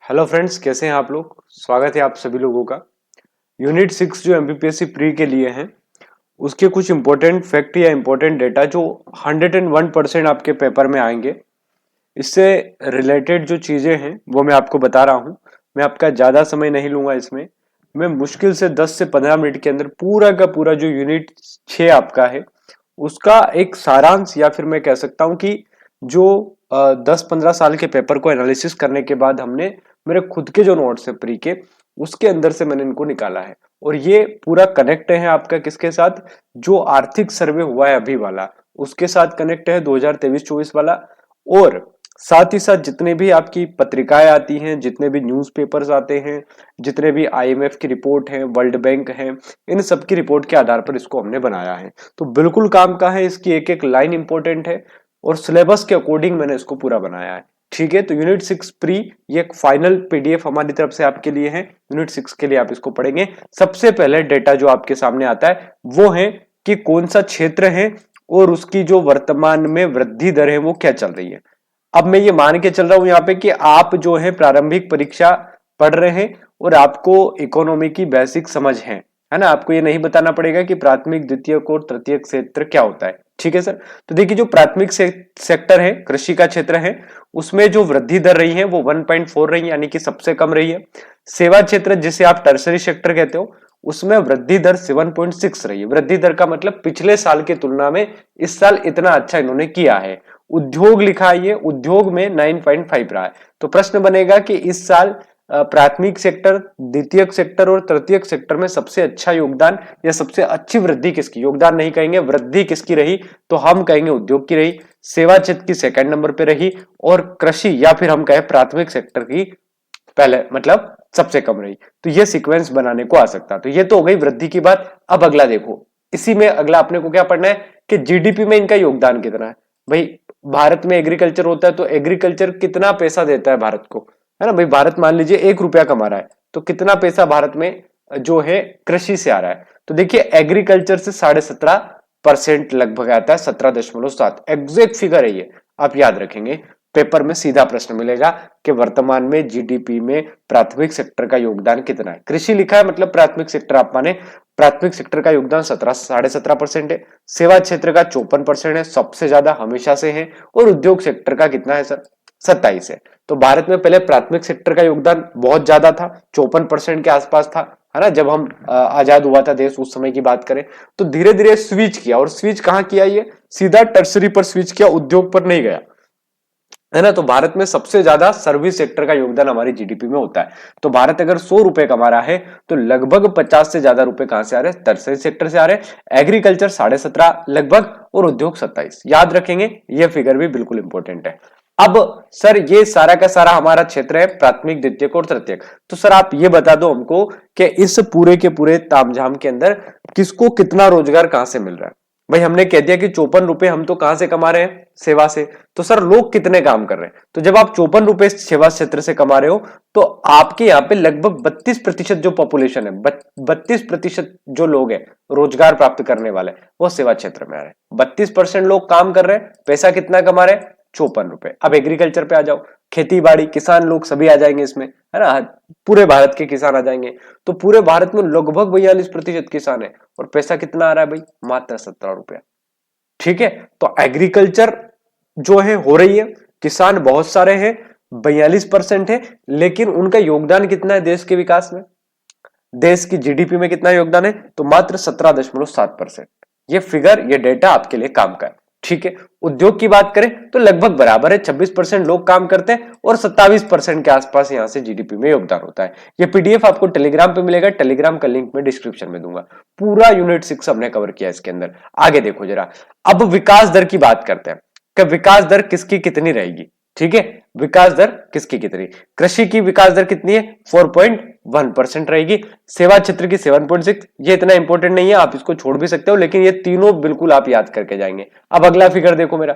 Hello friends, कैसे हैं आप लोग। स्वागत है आप सभी लोगों का। यूनिट 6 जो एमपीपीएससी प्री के लिए हैं उसके कुछ इंपॉर्टेंट फैक्ट या इंपॉर्टेंट डेटा जो 101% आपके पेपर में आएंगे। इससे रिलेटेड जो चीजें हैं वो मैं आपको बता रहा हूं। मैं आपका ज्यादा समय नहीं लूंगा इसमें। मैं मुश्किल से 10 से 15 मिनट के अंदर पूरा का पूरा जो यूनिट 6 आपका है उसका एक सारांश या फिर मैं कह सकता हूं कि जो 10-15 साल के पेपर को एनालिसिस करने के बाद हमने मेरे खुद के जो नोट्स है प्री के उसके अंदर से मैंने इनको निकाला है। और ये पूरा कनेक्ट है आपका किसके साथ, जो आर्थिक सर्वे हुआ है अभी वाला उसके साथ कनेक्ट है 2023-24 वाला। और साथ ही साथ जितने भी आपकी पत्रिकाएं आती हैं, जितने भी न्यूज़पेपर्स आते हैं, जितने भी आईएमएफ की रिपोर्ट है, वर्ल्ड बैंक है, इन सब की रिपोर्ट के आधार पर इसको हमने बनाया है। तो बिल्कुल काम का है, इसकी एक एक लाइन इंपॉर्टेंट है और सिलेबस के अकॉर्डिंग मैंने इसको पूरा बनाया है। ठीक है, तो यूनिट 6 प्री ये एक फाइनल पीडीएफ हमारी तरफ से आपके लिए है। यूनिट 6 के लिए आप इसको पढ़ेंगे। सबसे पहले डेटा जो आपके सामने आता है वो है कि कौन सा क्षेत्र है और उसकी जो वर्तमान में वृद्धि दर है वो क्या चल रही है। अब मैं ये मान के चल रहा हूं यहाँ पे कि आप जो है प्रारंभिक परीक्षा पढ़ रहे हैं और आपको इकोनॉमी की बेसिक समझ है ना। आपको ये नहीं बताना पड़ेगा कि प्राथमिक द्वितीयक और तृतीयक क्षेत्र क्या होता है। ठीक है सर। तो देखिए जो प्राथमिक सेक्टर है, कृषि का क्षेत्र है, उसमें जो वृद्धि दर रही है वो 1.4 रही है, यानी कि सबसे कम रही है। सेवा क्षेत्र जिसे आप टर्सरी सेक्टर कहते हो उसमें वृद्धि दर 7.6 रही है। वृद्धि दर का मतलब पिछले साल की तुलना में इस साल इतना अच्छा इन्होंने किया है। उद्योग लिखा है, ये उद्योग में 9.5 रहा है। तो प्रश्न बनेगा कि इस साल प्राथमिक सेक्टर, द्वितीयक सेक्टर और तृतीयक सेक्टर में सबसे अच्छा योगदान या सबसे अच्छी वृद्धि किसकी, योगदान नहीं कहेंगे, वृद्धि किसकी रही, तो हम कहेंगे उद्योग की रही। सेवा क्षेत्र की सेकंड नंबर पे रही और कृषि या फिर हम कहें प्राथमिक सेक्टर की पहले मतलब सबसे कम रही। तो ये सीक्वेंस बनाने को आ सकता। तो ये तो हो गई वृद्धि की बात। अब अगला देखो, इसी में अगला अपने को क्या पढ़ना है कि जीडीपी में इनका योगदान कितना है। भाई भारत में एग्रीकल्चर होता है तो एग्रीकल्चर कितना पैसा देता है भारत को, है ना। भाई भारत मान लीजिए 1 रुपया कमा रहा है तो कितना पैसा भारत में जो है कृषि से आ रहा है। तो देखिए एग्रीकल्चर से 17.5% लगभग आता है, 17.7 एग्जैक्ट फिगर है ये। आप याद रखेंगे, पेपर में सीधा प्रश्न मिलेगा कि वर्तमान में जीडीपी में प्राथमिक सेक्टर का योगदान कितना है। कृषि लिखा है मतलब प्राथमिक सेक्टर आप माने, प्राथमिक सेक्टर का योगदान 17.5% है। सेवा क्षेत्र का 54% है, सबसे ज्यादा हमेशा से है। और उद्योग सेक्टर का कितना है सर, 27 है। तो भारत में पहले प्राथमिक सेक्टर का योगदान बहुत ज्यादा था, 54% के आसपास था, है ना। जब हम आजाद हुआ था देश उस समय की बात करें तो धीरे धीरे स्विच किया। और स्विच कहां किया, ये सीधा टर्सरी पर स्विच किया, उद्योग पर नहीं गया, है ना। तो भारत में सबसे ज्यादा सर्विस सेक्टर का योगदान हमारी जीडीपी में होता है। तो भारत अगर 100 रुपए कमा रहा है तो लगभग 50 से ज्यादा रुपए कहां से आ रहे हैं, टर्सरी सेक्टर से आ रहे हैं। एग्रीकल्चर 17.5 लगभग और उद्योग 27। याद रखेंगे, यह फिगर भी बिल्कुल इंपॉर्टेंट है। अब सर ये सारा का सारा हमारा क्षेत्र है प्राथमिक, द्वितीयक और तृतीयक। तो सर आप ये बता दो हमको कि इस पूरे के पूरे तामझाम के अंदर किसको कितना रोजगार कहां से मिल रहा है। भाई हमने कह दिया कि 54 रुपए हम तो कहां से कमा रहे हैं, सेवा से। तो सर लोग कितने काम कर रहे हैं, तो जब आप 54 रुपए सेवा क्षेत्र से कमा रहे हो तो आपके यहाँ पे लगभग 32% जो पॉपुलेशन है, 32% जो लोग हैं रोजगार प्राप्त करने वाले वो सेवा क्षेत्र में आ रहे हैं। 32% लोग काम कर रहे हैं, पैसा कितना कमा रहे हैं, 54 रुपए। अब एग्रीकल्चर पे आ जाओ, खेती बाड़ी, किसान लोग सभी आ जाएंगे इसमें, है ना। पूरे भारत के किसान आ जाएंगे। तो पूरे भारत में लगभग 42% किसान है और पैसा कितना आ रहा है भाई, मात्र 17 रुपया। ठीक है। तो एग्रीकल्चर जो है हो रही है, किसान बहुत सारे हैं, 42% है, लेकिन उनका योगदान कितना है देश के विकास में, देश की जीडीपी में कितना योगदान है, तो मात्र 17.7%। ये फिगर, ये डेटा आपके लिए काम का है। ठीक है। उद्योग की बात करें तो लगभग बराबर है, 26% लोग काम करते हैं और 27% के आसपास यहां से जीडीपी में योगदान होता है। ये पीडीएफ आपको टेलीग्राम पे मिलेगा, टेलीग्राम का लिंक मैं डिस्क्रिप्शन में दूंगा। पूरा यूनिट 6 हमने कवर किया इसके अंदर। आगे देखो जरा, अब विकास दर की बात करते हैं कि विकास दर किसकी कितनी रहेगी। ठीक है, विकास दर किसकी कितनी, कृषि की विकास दर कितनी है, 4.1% रहेगी। सेवा क्षेत्र की 7.6। ये इतना इंपॉर्टेंट नहीं है, आप इसको छोड़ भी सकते हो, लेकिन ये तीनों बिल्कुल आप याद करके जाएंगे। अब अगला फिगर देखो मेरा,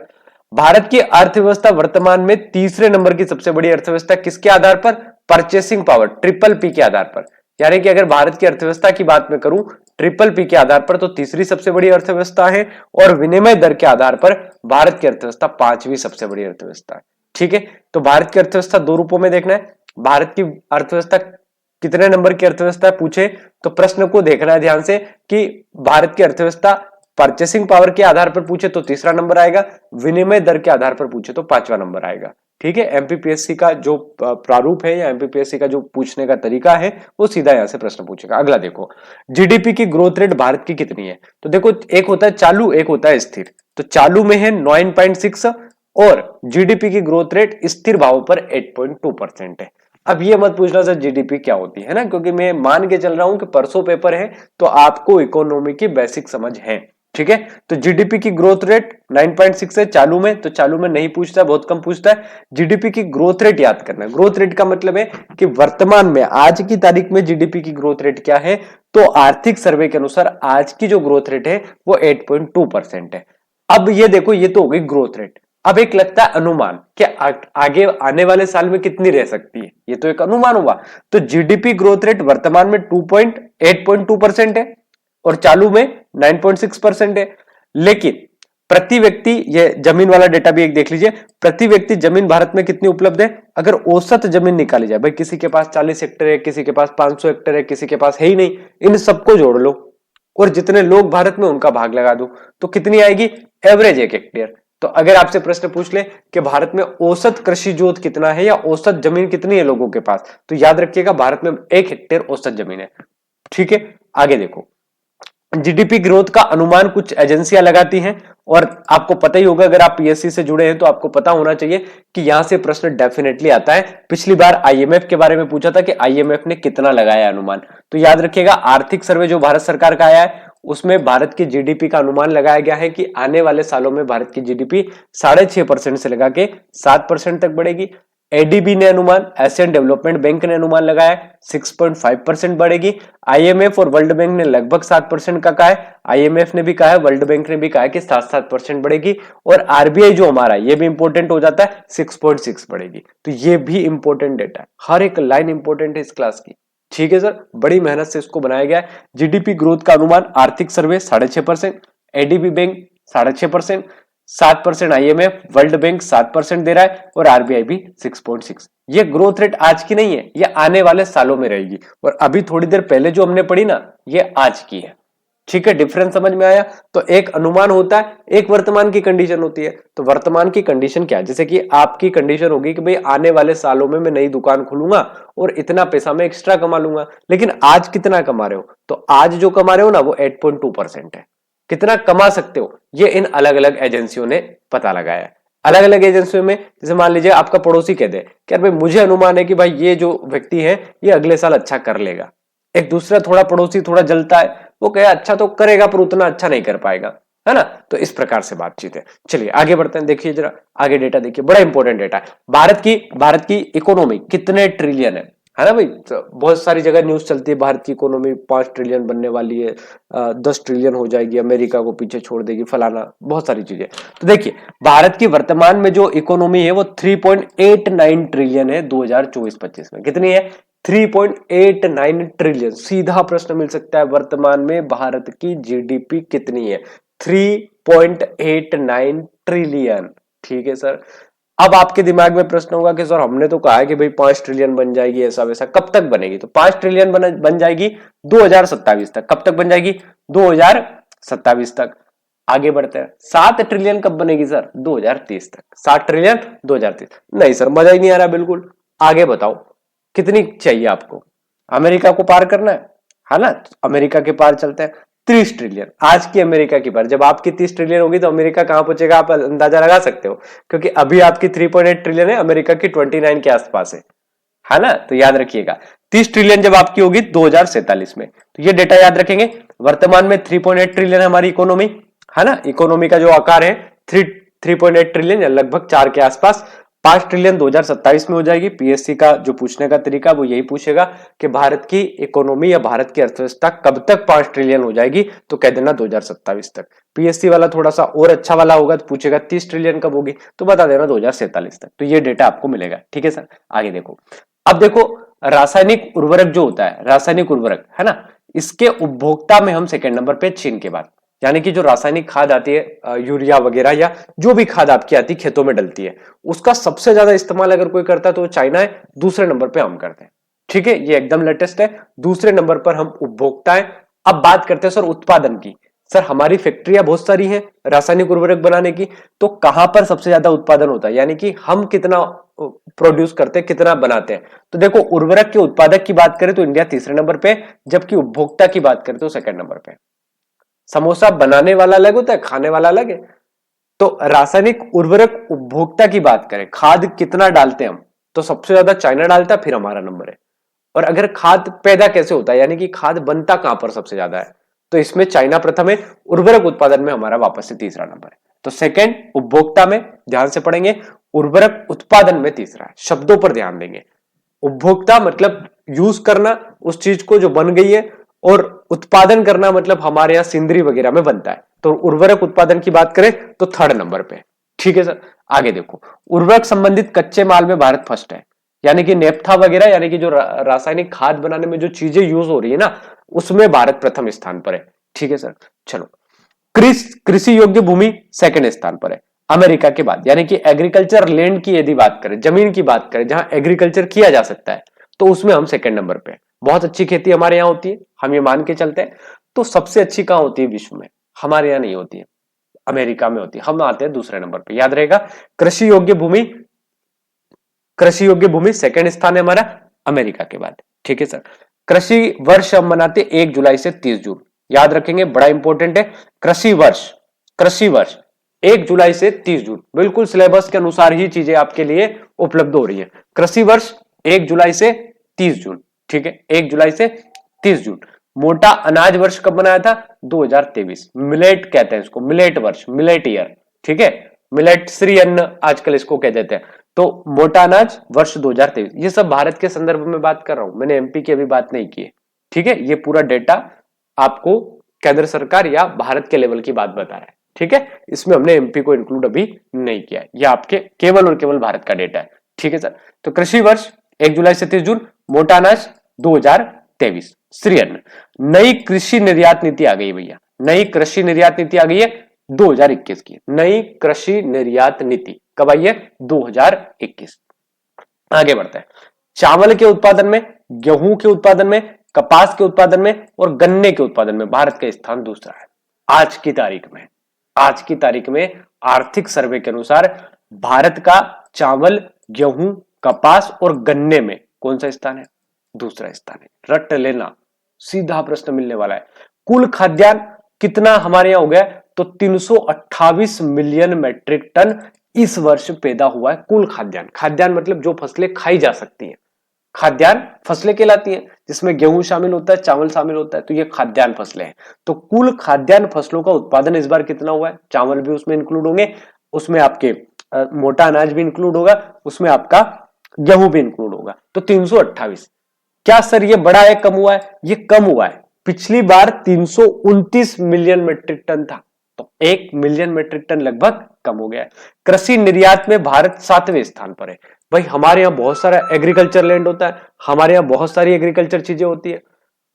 भारत की अर्थव्यवस्था वर्तमान में तीसरे नंबर की सबसे बड़ी अर्थव्यवस्था किसके आधार पर, परचेसिंग पावर, ट्रिपल पी के आधार पर। यानी कि अगर भारत की अर्थव्यवस्था की बात में करूं ट्रिपल पी के आधार पर तो तीसरी सबसे बड़ी अर्थव्यवस्था है, और विनिमय दर के आधार पर भारत की अर्थव्यवस्था पांचवी सबसे बड़ी अर्थव्यवस्था है। ठीक है। तो भारत की अर्थव्यवस्था दो रूपों में देखना है, भारत की अर्थव्यवस्था कितने नंबर की अर्थव्यवस्था पूछे तो प्रश्न को देखना है ध्यान से कि भारत की अर्थव्यवस्था परचेसिंग पावर के आधार पर पूछे तो तीसरा नंबर आएगा, विनिमय दर के आधार पर पूछे तो पांचवा नंबर आएगा। ठीक है, एमपीपीएससी का जो प्रारूप है या एमपीपीएससी का जो पूछने का तरीका है वो सीधा यहां से प्रश्न पूछेगा। अगला देखो, जीडीपी की ग्रोथ रेट भारत की कितनी है? तो देखो एक होता है चालू, एक होता है स्थिर। तो चालू में है 9.6 और जीडीपी की ग्रोथ रेट स्थिर भाव पर 8.2% है। अब ये मत पूछना सर जीडीपी क्या होती है ना, क्योंकि मैं मान के चल रहा हूं कि परसों पेपर है तो आपको इकोनॉमी की बेसिक समझ है। ठीक है, तो जीडीपी की ग्रोथ रेट 9.6 है चालू में, तो चालू में नहीं पूछता, बहुत कम पूछता है। जीडीपी की ग्रोथ रेट याद करना, ग्रोथ रेट का मतलब है कि वर्तमान में आज की तारीख में जीडीपी की ग्रोथ रेट क्या है, तो आर्थिक सर्वे के अनुसार आज की जो ग्रोथ रेट है वो 8.2% है। अब ये देखो, ये तो हो गई ग्रोथ रेट। अब एक लगता है अनुमान कि आगे आने वाले साल में कितनी रह सकती है, ये तो एक अनुमान हुआ। तो जीडीपी ग्रोथ रेट वर्तमान में 8.2% है और चालू में 9.6% है। लेकिन प्रति व्यक्ति, ये जमीन वाला डेटा भी एक देख लीजिए, प्रति व्यक्ति जमीन भारत में कितनी उपलब्ध है? अगर औसत जमीन निकाली जाए, भाई किसी के पास 40 हेक्टेयर है, किसी के पास 500 हेक्टेयर है, किसी के पास है ही नहीं, इन सबको जोड़ लो और जितने लोग भारत में उनका भाग लगा दो तो कितनी आएगी? Average 1 hectare. तो अगर आपसे प्रश्न पूछ ले कि भारत में औसत कृषि जोत कितना है या औसत जमीन कितनी है लोगों के पास, तो याद रखिएगा भारत में 1 हेक्टेयर औसत जमीन है। ठीक है, आगे देखो, जीडीपी ग्रोथ का अनुमान कुछ एजेंसियां लगाती हैं और आपको पता ही होगा, अगर आप पीएससी से जुड़े हैं तो आपको पता होना चाहिए कि यहां से प्रश्न डेफिनेटली आता है। पिछली बार आईएमएफ के बारे में पूछा था कि आईएमएफ ने कितना लगाया अनुमान, तो याद रखिएगा आर्थिक सर्वे जो भारत सरकार का आया है उसमें भारत की जीडीपी का अनुमान लगाया गया है कि आने वाले सालों में भारत की जीडीपी 6.5% से लगा के 7% तक बढ़ेगी। एडीबी ने अनुमान, एशियन डेवलपमेंट बैंक ने अनुमान लगाया 6.5% बढ़ेगी। आईएमएफ और वर्ल्ड बैंक ने लगभग 7% का कहा है, आईएमएफ ने भी कहा है, वर्ल्ड बैंक ने भी कहा है कि 7-7% बढ़ेगी। और आरबीआई जो हमारा, ये भी इंपॉर्टेंट हो जाता है, 6.6 बढ़ेगी। तो ये भी इंपॉर्टेंट डेटा है, हर एक लाइन इंपॉर्टेंट है इस क्लास की। ठीक है सर, बड़ी मेहनत से इसको बनाया गया है। जीडीपी ग्रोथ का अनुमान आर्थिक सर्वे 6.5%, ADB bank 6.5%, 7% IMF, world bank 7% दे रहा है और आरबीआई भी 6.6। ये ग्रोथ रेट आज की नहीं है, ये आने वाले सालों में रहेगी। और अभी थोड़ी देर पहले जो हमने पढ़ी ना, ये आज की है। ठीक है, डिफरेंस समझ में आया? तो एक अनुमान होता है, एक वर्तमान की कंडीशन होती है। तो वर्तमान की कंडीशन क्या है? जैसे कि आपकी कंडीशन होगी कि भाई आने वाले सालों में मैं नई दुकान खोलूंगा और इतना पैसा मैं एक्स्ट्रा कमा लूंगा। लेकिन आज कितना कमा रहे हो? तो आज जो कमा रहे हो ना वो 8.2% है। कितना कमा सकते हो ये इन अलग अलग एजेंसियों ने पता लगाया है। अलग अलग एजेंसियों में, जैसे मान लीजिए आपका पड़ोसी कह दे कि यार भाई मुझे अनुमान है कि भाई ये जो व्यक्ति है ये अगले साल अच्छा कर लेगा। एक दूसरा थोड़ा पड़ोसी थोड़ा जलता है, वो कहे अच्छा तो करेगा पर उतना अच्छा नहीं कर पाएगा, है ना। तो इस प्रकार से बातचीत है। चलिए आगे बढ़ते हैं, देखिए जरा आगे डेटा देखिए, बड़ा इंपॉर्टेंट डेटा है। भारत की इकोनॉमी कितने ट्रिलियन है ना भाई। तो बहुत सारी जगह न्यूज चलती है भारत की इकोनॉमी 5 ट्रिलियन बनने वाली है, 10 ट्रिलियन हो जाएगी, अमेरिका को पीछे छोड़ देगी, फलाना बहुत सारी चीजें। तो देखिए भारत की वर्तमान में जो इकोनॉमी है वो 3.89 ट्रिलियन है 2024-25 में। कितनी है? 3.89 ट्रिलियन। सीधा प्रश्न मिल सकता है, वर्तमान में भारत की जीडीपी कितनी है? 3.89 ट्रिलियन। ठीक है सर। अब आपके दिमाग में प्रश्न होगा कि सर हमने तो कहा है कि भाई 5 ट्रिलियन बन जाएगी, ऐसा वैसा, कब तक बनेगी? तो 5 ट्रिलियन बन जाएगी 2027 तक। कब तक बन जाएगी? 2027 तक। आगे बढ़ते हैं, 7 ट्रिलियन कब बनेगी सर? 2030 तक। 7 ट्रिलियन 2030। नहीं सर मजा ही नहीं आ रहा बिल्कुल। आगे बताओ कितनी चाहिए आपको? अमेरिका को पार करना है ना। अमेरिका के पार चलते हैं, 30 ट्रिलियन। आज की अमेरिका की पार, जब आपकी 30 ट्रिलियन होगी तो अमेरिका कहां पहुंचेगा आप अंदाजा लगा सकते हो, क्योंकि अभी आपकी 3.8 ट्रिलियन है, अमेरिका की 29 के आसपास है ना। तो याद रखिएगा 30 ट्रिलियन जब आपकी होगी 2047 में, तो ये डेटा याद रखेंगे। वर्तमान में 3.8 ट्रिलियन है हमारी इकोनॉमी, है ना। इकोनॉमी का जो आकार है 3.8 ट्रिलियन या लगभग 4 के आसपास। 5 ट्रिलियन 2027 में हो जाएगी। पीएससी का जो पूछने का तरीका वो यही पूछेगा कि भारत की इकोनॉमी या भारत की अर्थव्यवस्था कब तक 5 ट्रिलियन हो जाएगी, तो कह देना 2027 तक। पीएससी वाला थोड़ा सा और अच्छा वाला होगा तो पूछेगा 30 ट्रिलियन कब होगी, तो बता देना 2047 तक। तो ये डेटा आपको मिलेगा। ठीक है सर, आगे देखो। अब देखो रासायनिक उर्वरक जो होता है, रासायनिक उर्वरक है ना, इसके उपभोक्ता में हम सेकेंड नंबर पे चीन के बाद। यानी कि जो रासायनिक खाद आती है यूरिया वगैरह या जो भी खाद आपकी आती है खेतों में डलती है, उसका सबसे ज्यादा इस्तेमाल अगर कोई करता है तो वो चाइना है, दूसरे नंबर पे हम करते हैं। ठीक है, ये एकदम लेटेस्ट है। दूसरे नंबर पर हम उपभोक्ता है। अब बात करते हैं सर उत्पादन की। सर हमारी फैक्ट्रियां बहुत सारी हैं रासायनिक उर्वरक बनाने की, तो कहां पर सबसे ज्यादा उत्पादन होता है, यानी कि हम कितना प्रोड्यूस करते हैं, कितना बनाते हैं। तो देखो उर्वरक के उत्पादक की बात करें तो इंडिया तीसरे नंबर पे, जबकि उपभोक्ता की बात करें तो सेकंड नंबर पे। समोसा बनाने वाला अलग होता है, खाने वाला अलग है। तो रासायनिक उर्वरक उपभोक्ता की बात करें, खाद कितना डालते हैं हम, तो सबसे ज्यादा चाइना डालता है, फिर हमारा नंबर है। और अगर खाद पैदा कैसे होता है, यानी कि खाद बनता कहां पर सबसे ज्यादा है, तो इसमें चाइना प्रथम है। उर्वरक उत्पादन में हमारा वापस से तीसरा नंबर है। तो सेकंड उपभोक्ता में ध्यान से पढ़ेंगे, उर्वरक उत्पादन में तीसरा है। शब्दों पर ध्यान देंगे। उपभोक्ता मतलब यूज करना उस चीज को जो बन गई है, और उत्पादन करना मतलब हमारे यहां सिंदरी वगैरह में बनता है। तो उर्वरक उत्पादन की बात करें तो थर्ड नंबर पे। ठीक है सर, आगे देखो, उर्वरक संबंधित कच्चे माल में भारत फर्स्ट है। यानी कि नेप्था वगैरह, यानी कि जो रासायनिक खाद बनाने में जो चीजें यूज हो रही है ना, उसमें भारत प्रथम स्थान पर है। ठीक है सर, चलो कृषि योग्य भूमि सेकंड स्थान पर है अमेरिका के बाद। यानी कि एग्रीकल्चर लैंड की यदि बात करें, जमीन की बात करें जहां एग्रीकल्चर किया जा सकता है, तो उसमें हम सेकंड नंबर पे हैं। बहुत अच्छी खेती हमारे यहाँ होती है, हम ये मान के चलते हैं। तो सबसे अच्छी कहां होती है विश्व में, हमारे यहाँ नहीं होती है, अमेरिका में होती है। हम आते हैं दूसरे नंबर पे, याद रहेगा। कृषि योग्य भूमि, कृषि योग्य भूमि सेकंड स्थान है हमारा अमेरिका के बाद। ठीक है सर, कृषि वर्ष हम मनाते 1 जुलाई से 30 जून, याद रखेंगे, बड़ा इंपॉर्टेंट है। कृषि वर्ष, कृषि वर्ष 1 जुलाई से 30 जून, बिल्कुल सिलेबस के अनुसार ही चीजें आपके लिए उपलब्ध हो रही है। कृषि वर्ष 1 जुलाई से 30 जून। ठीक है, 1 जुलाई से 30 जून। मोटा अनाज वर्ष कब बनाया था, 2023। मिलेट कहते हैं इसको, मिलेट वर्ष, मिलेट ईयर। ठीक है, मिलेट श्री अन्न आजकल इसको कह देते हैं। तो मोटा अनाज वर्ष 2023। ये सब भारत के संदर्भ में बात कर रहा हूं, मैंने एमपी की अभी बात नहीं की है। ठीक है, ये पूरा डेटा आपको केंद्र सरकार या भारत के लेवल की बात बता रहा है। ठीक है, इसमें हमने एमपी को इंक्लूड अभी नहीं किया है, यह आपके केवल और केवल भारत का डेटा है। ठीक है सर, तो कृषि वर्ष 1 जुलाई से 30 जून, मोटा अनाज 2023, श्री अन्न। नई कृषि निर्यात नीति आ गई भैया, नई कृषि निर्यात नीति आ गई है 2021 की। नई कृषि निर्यात नीति कब आई है, 2021। आगे बढ़ते हैं, चावल के उत्पादन में, गेहूं के उत्पादन में, कपास के उत्पादन में और गन्ने के उत्पादन में भारत का स्थान दूसरा है। आज की तारीख में, आज की तारीख में आर्थिक सर्वे के अनुसार भारत का चावल, गेहूं, कपास और गन्ने में कौन सा स्थान है, दूसरा स्थान है। रट लेना, सीधा प्रश्न मिलने वाला है। कुल खाद्यान्न कितना हमारे यहां हो गया, तो 328 मिलियन मैट्रिक टन इस वर्ष पैदा हुआ है। कुल खाद्यान्न, खाद्यान्न मतलब जो फसलें खाई जा सकती हैं, खाद्यान्न फसलें कहलाती हैं, जिसमें गेहूं शामिल होता है, चावल शामिल होता है, तो ये खाद्यान्न फसलें हैं। तो कुल खाद्यान्न फसलों का उत्पादन इस बार कितना हुआ है, चावल भी उसमें इंक्लूड होंगे, उसमें आपके मोटा अनाज भी इंक्लूड होगा, उसमें आपका गेहूं भी इंक्लूड होगा। तो 328। क्या सर ये बड़ा है, कम हुआ है, ये कम हुआ है। पिछली बार 329 मिलियन मेट्रिक टन था, तो 1 मिलियन मेट्रिक टन लगभग कम हो गया है। कृषि निर्यात में भारत 7वें स्थान पर है। भाई हमारे यहाँ बहुत सारा एग्रीकल्चर लैंड होता है, हमारे यहाँ बहुत सारी एग्रीकल्चर चीजें होती है,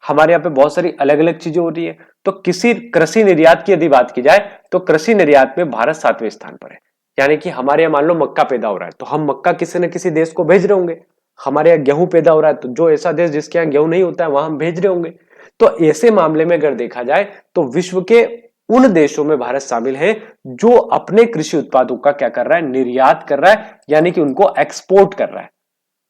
हमारे यहाँ पे बहुत सारी अलग अलग चीजें होती है। तो किसी कृषि निर्यात की यदि बात की जाए तो कृषि निर्यात में भारत 7वें स्थान पर है। यानी कि हमारे यहाँ मान लो मक्का पैदा हो रहा है, तो हम मक्का किसी न किसी देश को भेज रहे होंगे। हमारे यहाँ गेहूं पैदा हो रहा है, तो जो ऐसा देश जिसके यहाँ गेहूं नहीं होता है वहां हम भेज रहे होंगे। तो ऐसे मामले में अगर देखा जाए तो विश्व के उन देशों में भारत शामिल है जो अपने कृषि उत्पादों का क्या कर रहा है, निर्यात कर रहा है, यानी कि उनको एक्सपोर्ट कर रहा है।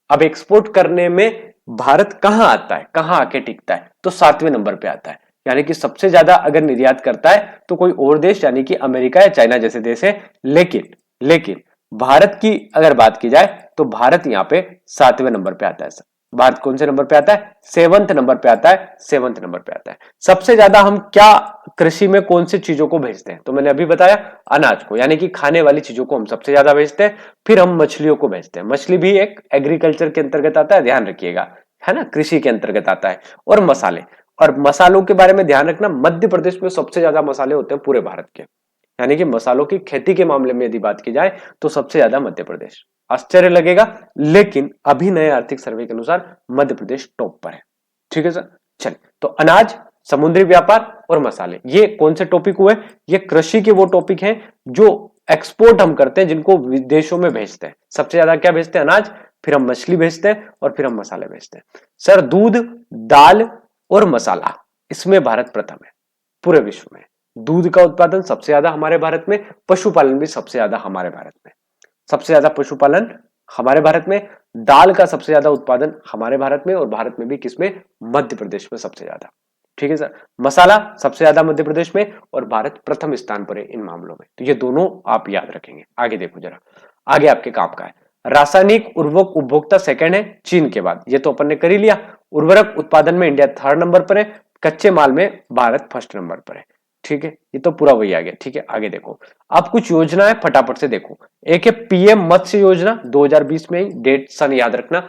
अब एक्सपोर्ट करने में भारत कहां आता है, कहां आके टिकता है, तो 7वें नंबर पे आता है। यानी कि सबसे ज्यादा अगर निर्यात करता है तो कोई और देश, यानी कि अमेरिका या चाइना जैसे देश है। लेकिन लेकिन भारत की अगर बात की जाए तो भारत यहां पे 7वें नंबर पे आता है सर। भारत कौन से नंबर पे आता है, 7वें नंबर पे आता है, 7वें नंबर पे आता है। सबसे ज्यादा हम क्या कृषि में कौन सी चीजों को भेजते हैं, तो मैंने अभी बताया अनाज को, यानी कि खाने वाली चीजों को हम सबसे ज्यादा भेजते हैं। फिर हम मछलियों को भेजते हैं, मछली भी एक एग्रीकल्चर के अंतर्गत आता है, ध्यान रखिएगा, है ना, कृषि के अंतर्गत आता है। और मसाले, और मसालों के बारे में ध्यान रखना, मध्य प्रदेश में सबसे ज्यादा मसाले होते हैं पूरे भारत के। यानी कि मसालों की खेती के मामले में यदि बात की जाए तो सबसे ज्यादा मध्य प्रदेश। आश्चर्य लगेगा, लेकिन अभी नए आर्थिक सर्वे के अनुसार मध्य प्रदेश टॉप पर है। ठीक है सर, चलिए, तो अनाज समुद्री व्यापार और मसाले। ये कौन से टॉपिक हुए? ये कृषि के वो टॉपिक हैं जो एक्सपोर्ट हम करते हैं, जिनको विदेशों में भेजते हैं। सबसे ज्यादा क्या भेजते हैं? अनाज, फिर हम मछली भेजते हैं और फिर हम मसाले भेजते हैं। सर दूध, दाल और मसाला, इसमें भारत प्रथम है पूरे विश्व में। दूध का उत्पादन सबसे ज्यादा हमारे भारत में, पशुपालन भी सबसे ज्यादा हमारे भारत में, सबसे ज्यादा पशुपालन हमारे भारत में, दाल का सबसे ज्यादा उत्पादन हमारे भारत में, और भारत में भी किसमें? मध्य प्रदेश में सबसे ज्यादा। ठीक है सर। मसाला सबसे ज्यादा मध्य प्रदेश में, और भारत प्रथम स्थान पर है इन मामलों में। तो ये दोनों आप याद रखेंगे। आगे देखो जरा, आगे आपके काम का है। रासायनिक उर्वरक उपभोक्ता सेकंड है चीन के बाद, ये तो अपन ने कर ही लिया। उर्वरक उत्पादन में इंडिया थर्ड नंबर पर है, कच्चे माल में भारत फर्स्ट नंबर पर है। ठीक है, ये तो पूरा वही आ गया। ठीक है, आगे देखो, अब कुछ योजनाएं फटाफट से देखो। एक है पीएम मत्स्य योजना, 2020 में ही, डेट सन याद रखना,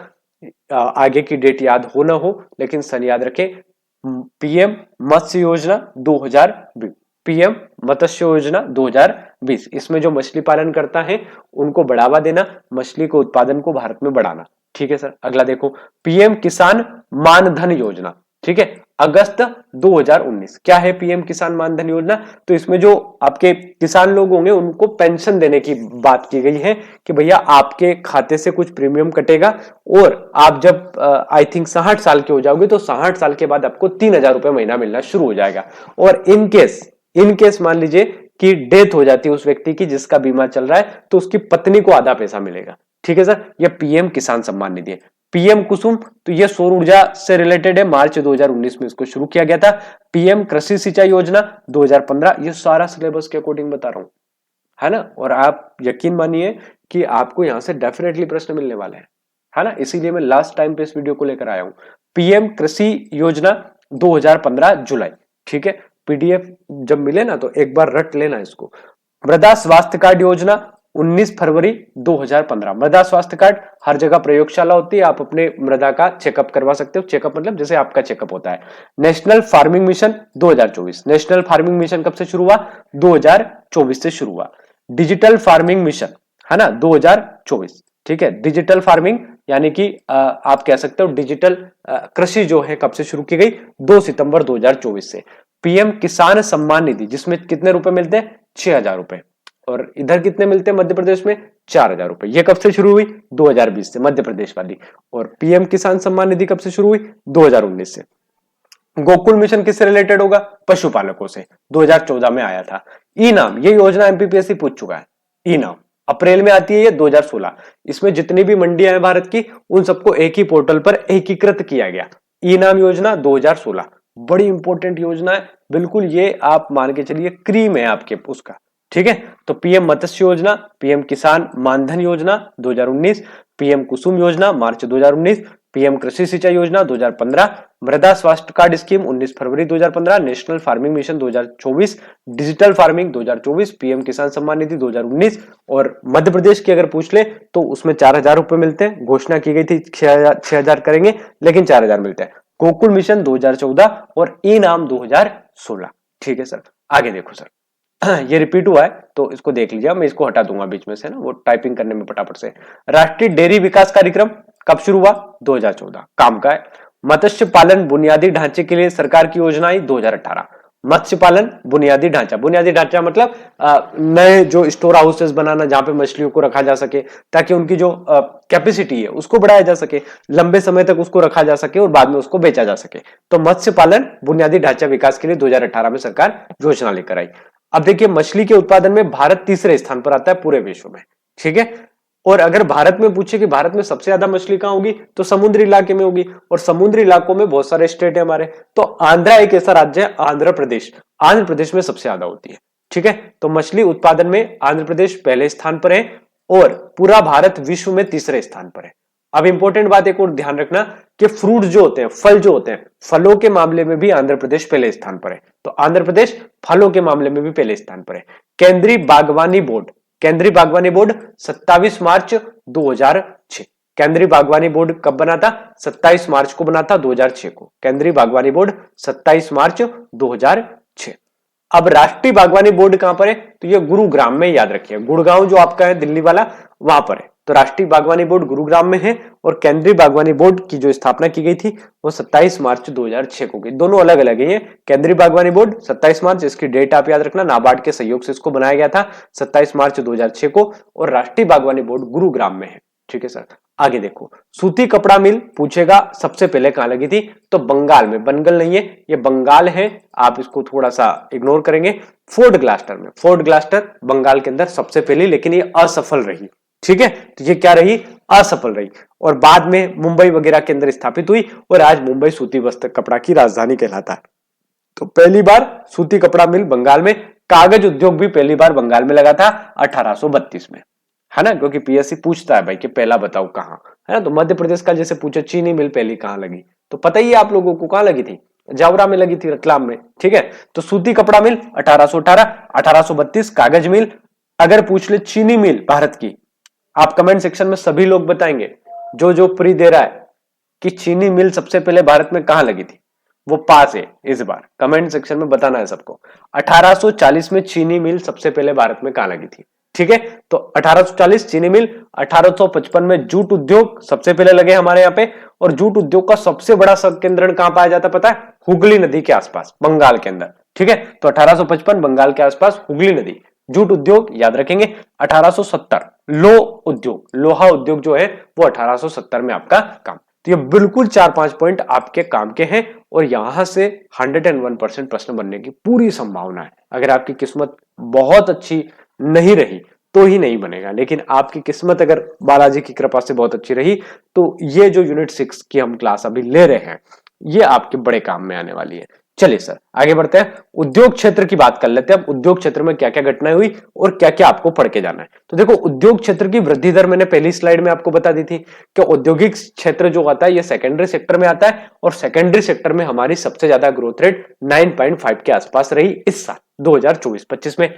आगे की डेट याद हो ना हो, लेकिन सन याद रखें। पीएम मत्स्य योजना 2020, पीएम मत्स्य योजना 2020, इसमें जो मछली पालन करता है उनको बढ़ावा देना, मछली के उत्पादन को भारत में बढ़ाना। ठीक है सर। अगला देखो, पीएम किसान मानधन योजना। ठीक है, अगस्त 2019, क्या है पीएम किसान मानधन योजना? तो इसमें जो आपके किसान लोग होंगे उनको पेंशन देने की बात की गई है कि भैया आपके खाते से कुछ प्रीमियम कटेगा, और आप जब आई थिंक 60 साल के हो जाओगे तो 60 साल के बाद आपको 3,000 रुपए महीना मिलना शुरू हो जाएगा। और इन केस मान लीजिए कि डेथ हो जाती है उस व्यक्ति की जिसका बीमा चल रहा है, तो उसकी पत्नी को आधा पैसा मिलेगा। ठीक है सर, यह पीएम किसान सम्मान निधि है। पीएम कुसुम, तो यह सौर ऊर्जा से रिलेटेड है, मार्च 2019 में इसको शुरू किया गया था। पीएम कृषि सिंचाई योजना 2015, ये सारा सिलेबस के अकॉर्डिंग बता रहा हूं, है ना। और आप यकीन मानिए कि आपको यहां से डेफिनेटली प्रश्न मिलने वाले हैं, है ना, इसीलिए मैं लास्ट टाइम पे इस वीडियो को लेकर आया हूं। पीएम कृषि योजना 2015 जुलाई। ठीक है, पीडीएफ जब मिले ना तो एक बार रट लेना इसको। मृदा स्वास्थ्य कार्ड योजना 19 फरवरी 2015। मृदा स्वास्थ्य कार्ड, हर जगह प्रयोगशाला होती है, आप अपने मृदा का चेकअप करवा सकते हो। चेकअप मतलब जैसे आपका चेकअप होता है। National farming mission 2024, national farming mission कब से शुरू हुआ? 2024 से शुरू हुआ। डिजिटल फार्मिंग मिशन, है ना, 2024। ठीक है, डिजिटल फार्मिंग यानी कि आप कह सकते हो डिजिटल कृषि जो है कब से शुरू की गई? 2 सितंबर 2024 से। पीएम किसान सम्मान निधि, जिसमें कितने रुपए मिलते हैं? 6,000 रुपए। और इधर कितने मिलते हैं मध्य प्रदेश में? 4,000 रुपए। ये कब से शुरू हुई? 2020 से, मध्य प्रदेश वाली। और पीएम किसान सम्मान निधि कब से शुरू हुई? 2019 से। गोकुल मिशन किससे रिलेटेड होगा? पशुपालकों से, 2014 में आया था। ई नाम, ये योजना एमपीपीएससी पूछ चुका है। ई नाम अप्रैल में आती है, ये 2016। इसमें जितनी भी मंडियां हैं भारत की, उन सबको एक ही पोर्टल पर एकीकृत किया गया। ई नाम योजना 2016, बड़ी इंपॉर्टेंट योजना है, बिल्कुल ये आप मान के चलिए क्रीम है आपके उसका। ठीक है, तो पीएम मत्स्य योजना, पीएम किसान मानधन योजना 2019, पीएम कुसुम योजना मार्च 2019, पीएम कृषि सिंचाई योजना 2015, मृदा स्वास्थ्य कार्ड स्कीम 19 फरवरी 2015, national farming mission 2024, digital farming 2024, PM किसान सम्मान निधि 2019। और मध्य प्रदेश की अगर पूछ ले तो उसमें 4,000 रुपए मिलते हैं। घोषणा की गई थी 6,000 करेंगे, लेकिन 4,000 मिलते हैं। गोकुल मिशन 2014 और ई नाम 2016। ठीक है सर, आगे देखो सर, ये रिपीट हुआ है तो इसको देख लीजिए, मैं इसको हटा दूंगा बीच में से ना, वो टाइपिंग करने में फटाफट से। राष्ट्रीय डेयरी विकास कार्यक्रम कब शुरू हुआ? 2014, काम का है। मत्स्य पालन बुनियादी ढांचे के लिए सरकार की योजनाएं 2018। मत्स्य पालन बुनियादी ढांचा मतलब नए जो स्टोर हाउसेस बनाना जहां पे मछलियों को रखा जा सके, ताकि उनकी जो कैपेसिटी है उसको बढ़ाया जा सके, लंबे समय तक उसको रखा जा सके और बाद में उसको बेचा जा सके। तो मत्स्य पालन बुनियादी ढांचा विकास के लिए 2018 में सरकार योजना लेकर आई। अब देखिए, मछली के उत्पादन में भारत तीसरे स्थान पर आता है पूरे विश्व में। ठीक है, और अगर भारत में पूछे कि भारत में सबसे ज्यादा मछली कहां होगी, तो समुद्री इलाके में होगी, और समुद्री इलाकों में बहुत सारे स्टेट है हमारे। तो आंध्रा एक ऐसा राज्य है, आंध्र प्रदेश में सबसे ज्यादा होती है। ठीक है, तो मछली उत्पादन में आंध्र प्रदेश पहले स्थान पर है, और पूरा भारत विश्व में तीसरे स्थान पर है। अब इंपॉर्टेंट बात एक और ध्यान रखना कि फ्रूट जो होते हैं, फल जो होते हैं, फलों के मामले में भी आंध्र प्रदेश पहले स्थान पर है। तो आंध्र प्रदेश फलों के मामले में भी पहले स्थान पर है। केंद्रीय बागवानी बोर्ड 27 मार्च 2006। केंद्रीय बागवानी बोर्ड कब बना था? 27 मार्च को बना था, 2006 को। केंद्रीय बागवानी बोर्ड 27 मार्च 2006। अब राष्ट्रीय बागवानी बोर्ड कहां पर है? तो ये गुरुग्राम में, याद रखिए, गुड़गांव जो आपका है दिल्ली वाला, वहां पर है। तो राष्ट्रीय बागवानी बोर्ड गुरुग्राम में है और केंद्रीय बागवानी बोर्ड की जो स्थापना की गई थी वो 27 मार्च 2006 को गई। दोनों अलग अलग है। ये केंद्रीय बागवानी बोर्ड 27 मार्च, इसकी डेट आप याद रखना, नाबार्ड के सहयोग से इसको बनाया गया था 27 मार्च 2006 को, और राष्ट्रीय बागवानी बोर्ड गुरुग्राम में है। ठीक है सर। आगे देखो, सूती कपड़ा मिल पूछेगा सबसे पहले कहां लगी थी, तो बंगाल में, बनगल नहीं है, ये बंगाल है, आप इसको थोड़ा सा इग्नोर करेंगे। फोर्ट ग्लास्टर में, फोर्ट ग्लास्टर बंगाल के अंदर सबसे पहली, लेकिन ये असफल रही। ठीक है, तो ये क्या रही, असफल रही, और बाद में मुंबई वगैरह के अंदर स्थापित हुई, और आज मुंबई सूती वस्त्र कपड़ा की राजधानी कहलाता है। तो पहली बार सूती कपड़ा मिल बंगाल में। कागज उद्योग भी पहली बार बंगाल में लगा था 1832 में, है ना, क्योंकि पीएससी पूछता है भाई कि पहला बताओ कहां, है ना। तो मध्य प्रदेश का जैसे पूछा चीनी मिल पहली कहां लगी, तो पता ही है आप लोगों को कहां लगी थी, जावरा में लगी थी, रतलाम में। ठीक है, तो सूती कपड़ा मिल 1818, 1832 कागज मिल। अगर पूछ ले चीनी मिल भारत की, आप कमेंट सेक्शन में सभी लोग बताएंगे, जो प्री दे रहा है कि चीनी मिल सबसे पहले भारत में कहां लगी थी, वो पास है इस बार, कमेंट सेक्शन में बताना है सबको। 1840 में चीनी मिल सबसे पहले भारत में कहां लगी थी। ठीक है, तो 1840 चीनी मिल। 1855 में जूट उद्योग सबसे पहले लगे हमारे यहाँ पे, और जूट उद्योग का सबसे बड़ा संकेंद्रण कहां पाया जाता पता है, हुगली नदी के आसपास, बंगाल के अंदर। ठीक है, तो 1855 बंगाल के आसपास हुगली नदी, जूट उद्योग याद रखेंगे। 1870 लोहा उद्योग जो है वो 1870 में आपका काम। तो ये बिल्कुल 4-5 पॉइंट आपके काम के हैं, और यहां से 101% प्रश्न बनने की पूरी संभावना है। अगर आपकी किस्मत बहुत अच्छी नहीं रही तो ही नहीं बनेगा, लेकिन आपकी किस्मत अगर बालाजी की कृपा से बहुत अच्छी रही तो ये जो यूनिट 6 की हम क्लास अभी ले रहे हैं ये आपके बड़े काम में आने वाली है। चलिए सर आगे बढ़ते हैं, उद्योग क्षेत्र की बात कर लेते हैं। अब उद्योग क्षेत्र में क्या क्या घटनाएं हुई और क्या क्या आपको पढ़ के जाना है। तो देखो, उद्योग क्षेत्र की वृद्धि दर मैंने पहली स्लाइड में आपको बता दी थी कि औद्योगिक क्षेत्र जो आता है ये सेकेंडरी सेक्टर में आता है, और सेकेंडरी सेक्टर में हमारी सबसे ज्यादा ग्रोथ रेट 9.5 के आसपास रही इस साल 2024-25 में।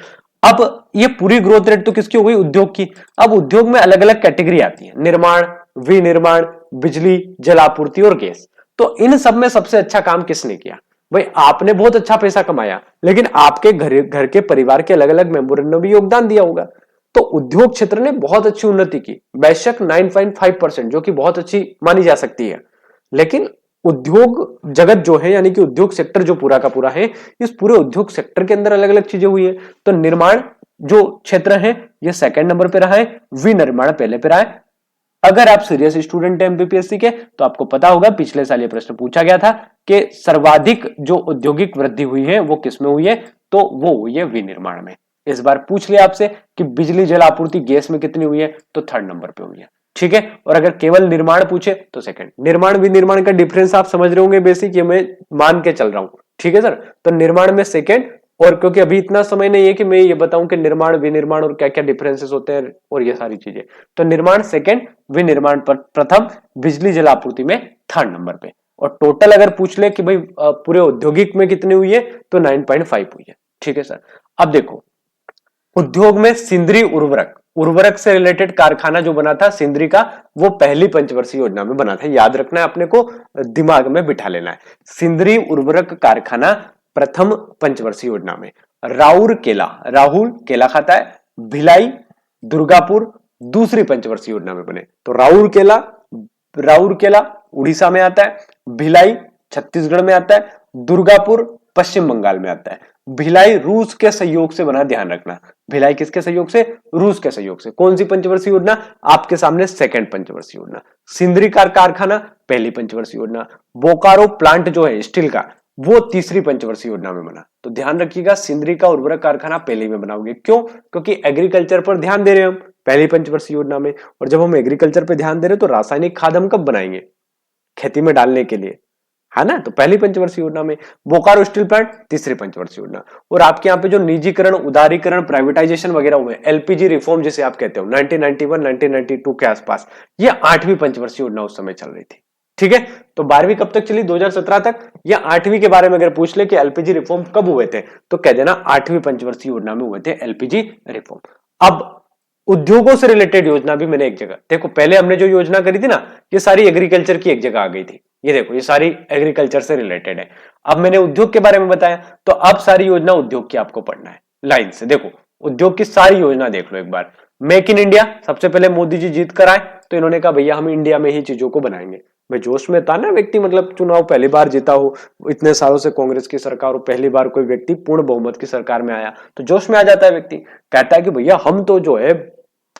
अब ये पूरी ग्रोथ रेट तो किसकी हो गई, उद्योग की। अब उद्योग में अलग अलग कैटेगरी आती है, निर्माण, विनिर्माण, बिजली, जल आपूर्ति और गैस। तो इन सब में सबसे अच्छा काम किसने किया, भाई आपने बहुत अच्छा पैसा कमाया, लेकिन आपके घर के परिवार के अलग अलग मेंबरों ने भी योगदान दिया होगा। तो उद्योग क्षेत्र ने बहुत अच्छी उन्नति की, बेशक 9.5%, जो कि बहुत अच्छी मानी जा सकती है, लेकिन उद्योग जगत जो है, यानी कि उद्योग सेक्टर जो पूरा का पूरा है, इस पूरे उद्योग सेक्टर के अंदर अलग अलग चीजें हुई है। तो निर्माण जो क्षेत्र है ये सेकंड नंबर पे रहा है, विनिर्माण पहले पे रहा है। अगर आप सीरियस स्टूडेंट हैं एमपीपीएससी के तो आपको पता होगा पिछले साल ये प्रश्न पूछा गया था कि सर्वाधिक जो औद्योगिक वृद्धि हुई है वो किसमें हुई है, तो वो हुई है विनिर्माण में। इस बार पूछ लिया आपसे कि बिजली जल आपूर्ति गैस में कितनी हुई है, तो थर्ड नंबर पे हुई है। ठीक है, और अगर केवल निर्माण पूछे तो सेकंड। निर्माण विनिर्माण का डिफरेंस आप समझ रहे होंगे बेसिक, ये मैं मान के चल रहा हूं। ठीक है सर, तो निर्माण में सेकंड, और क्योंकि अभी इतना समय नहीं है कि मैं ये बताऊं कि निर्माण विनिर्माण और क्या क्या डिफरेंसेस होते हैं और ये सारी चीजें, तो निर्माण सेकंड, विनिर्माण प्रथम, बिजली जल आपूर्ति में थर्ड नंबर पे। और टोटल अगर पूछ ले कि भाई पूरे औद्योगिक में कितनी हुई है, तो 9.5 हुई है। ठीक है सर, अब देखो उद्योग में सिंदरी उर्वरक से रिलेटेड कारखाना जो बना था सिंदरी का, वो पहली पंचवर्षीय योजना में बना था। याद रखना है, अपने को दिमाग में बिठा लेना है, सिंदरी उर्वरक कारखाना प्रथम पंचवर्षीय योजना में। राहुल केला खाता है, भिलाई, दुर्गापुर दूसरी पंचवर्षीय योजना में बने। तो राउर केला उड़ीसा में आता है, भिलाई छत्तीसगढ़ में आता है, दुर्गापुर पश्चिम बंगाल में आता है। भिलाई रूस के सहयोग से बना, ध्यान रखना, भिलाई किसके सहयोग से, रूस के सहयोग से। कौन सी पंचवर्षीय योजना, आपके सामने सेकंड पंचवर्षीय योजना। सिंदरी कारखाना पहली पंचवर्षीय योजना। बोकारो प्लांट जो है स्टील का, वो तीसरी पंचवर्षीय योजना में बना। तो ध्यान रखिएगा, सिंदरी का उर्वरक कारखाना पहले में बनाओगे, क्यों, क्योंकि एग्रीकल्चर पर ध्यान दे रहे हैं हम पहली पंचवर्षीय योजना में, और जब हम एग्रीकल्चर पे ध्यान दे रहे हैं तो रासायनिक खाद हम कब बनाएंगे, खेती में डालने के लिए, है ना। तो पहली पंचवर्षीय योजना में। बोकारो स्टील प्लांट तीसरी पंचवर्षीय योजना। और आपके यहाँ पे जो निजीकरण, उदारीकरण, प्राइवेटाइजेशन वगैरह हुए, एलपीजी रिफॉर्म जिसे आप कहते हो, 1991 1992 के आसपास, ये 8वीं पंचवर्षीय योजना उस समय चल रही थी। ठीक है, तो 12वीं कब तक चली, 2017 तक। या 8वीं के बारे में अगर पूछ ले कि एलपीजी रिफॉर्म कब हुए थे, तो कह देना 8वीं पंचवर्षीय योजना में हुए थे एलपीजी रिफॉर्म। अब उद्योगों से रिलेटेड योजना भी मैंने एक जगह, देखो पहले हमने जो योजना करी थी ना, ये सारी एग्रीकल्चर की एक जगह आ गई थी। ये देखो, ये सारी एग्रीकल्चर से रिलेटेड है। अब मैंने उद्योग के बारे में बताया, तो अब सारी योजना उद्योग की आपको पढ़ना है लाइन से। देखो उद्योग की सारी योजना देख लो एक बार। मेक इन इंडिया सबसे पहले मोदी जी जीत कर आए तो इन्होंने कहा भैया हम इंडिया में ही चीजों को बनाएंगे। मैं जोश में था ना व्यक्ति, मतलब चुनाव पहली बार जीता हो, इतने सालों से कांग्रेस की सरकार हो, पहली बार कोई व्यक्ति पूर्ण बहुमत की सरकार में आया तो जोश में आ जाता है व्यक्ति, कहता है कि भैया हम तो जो है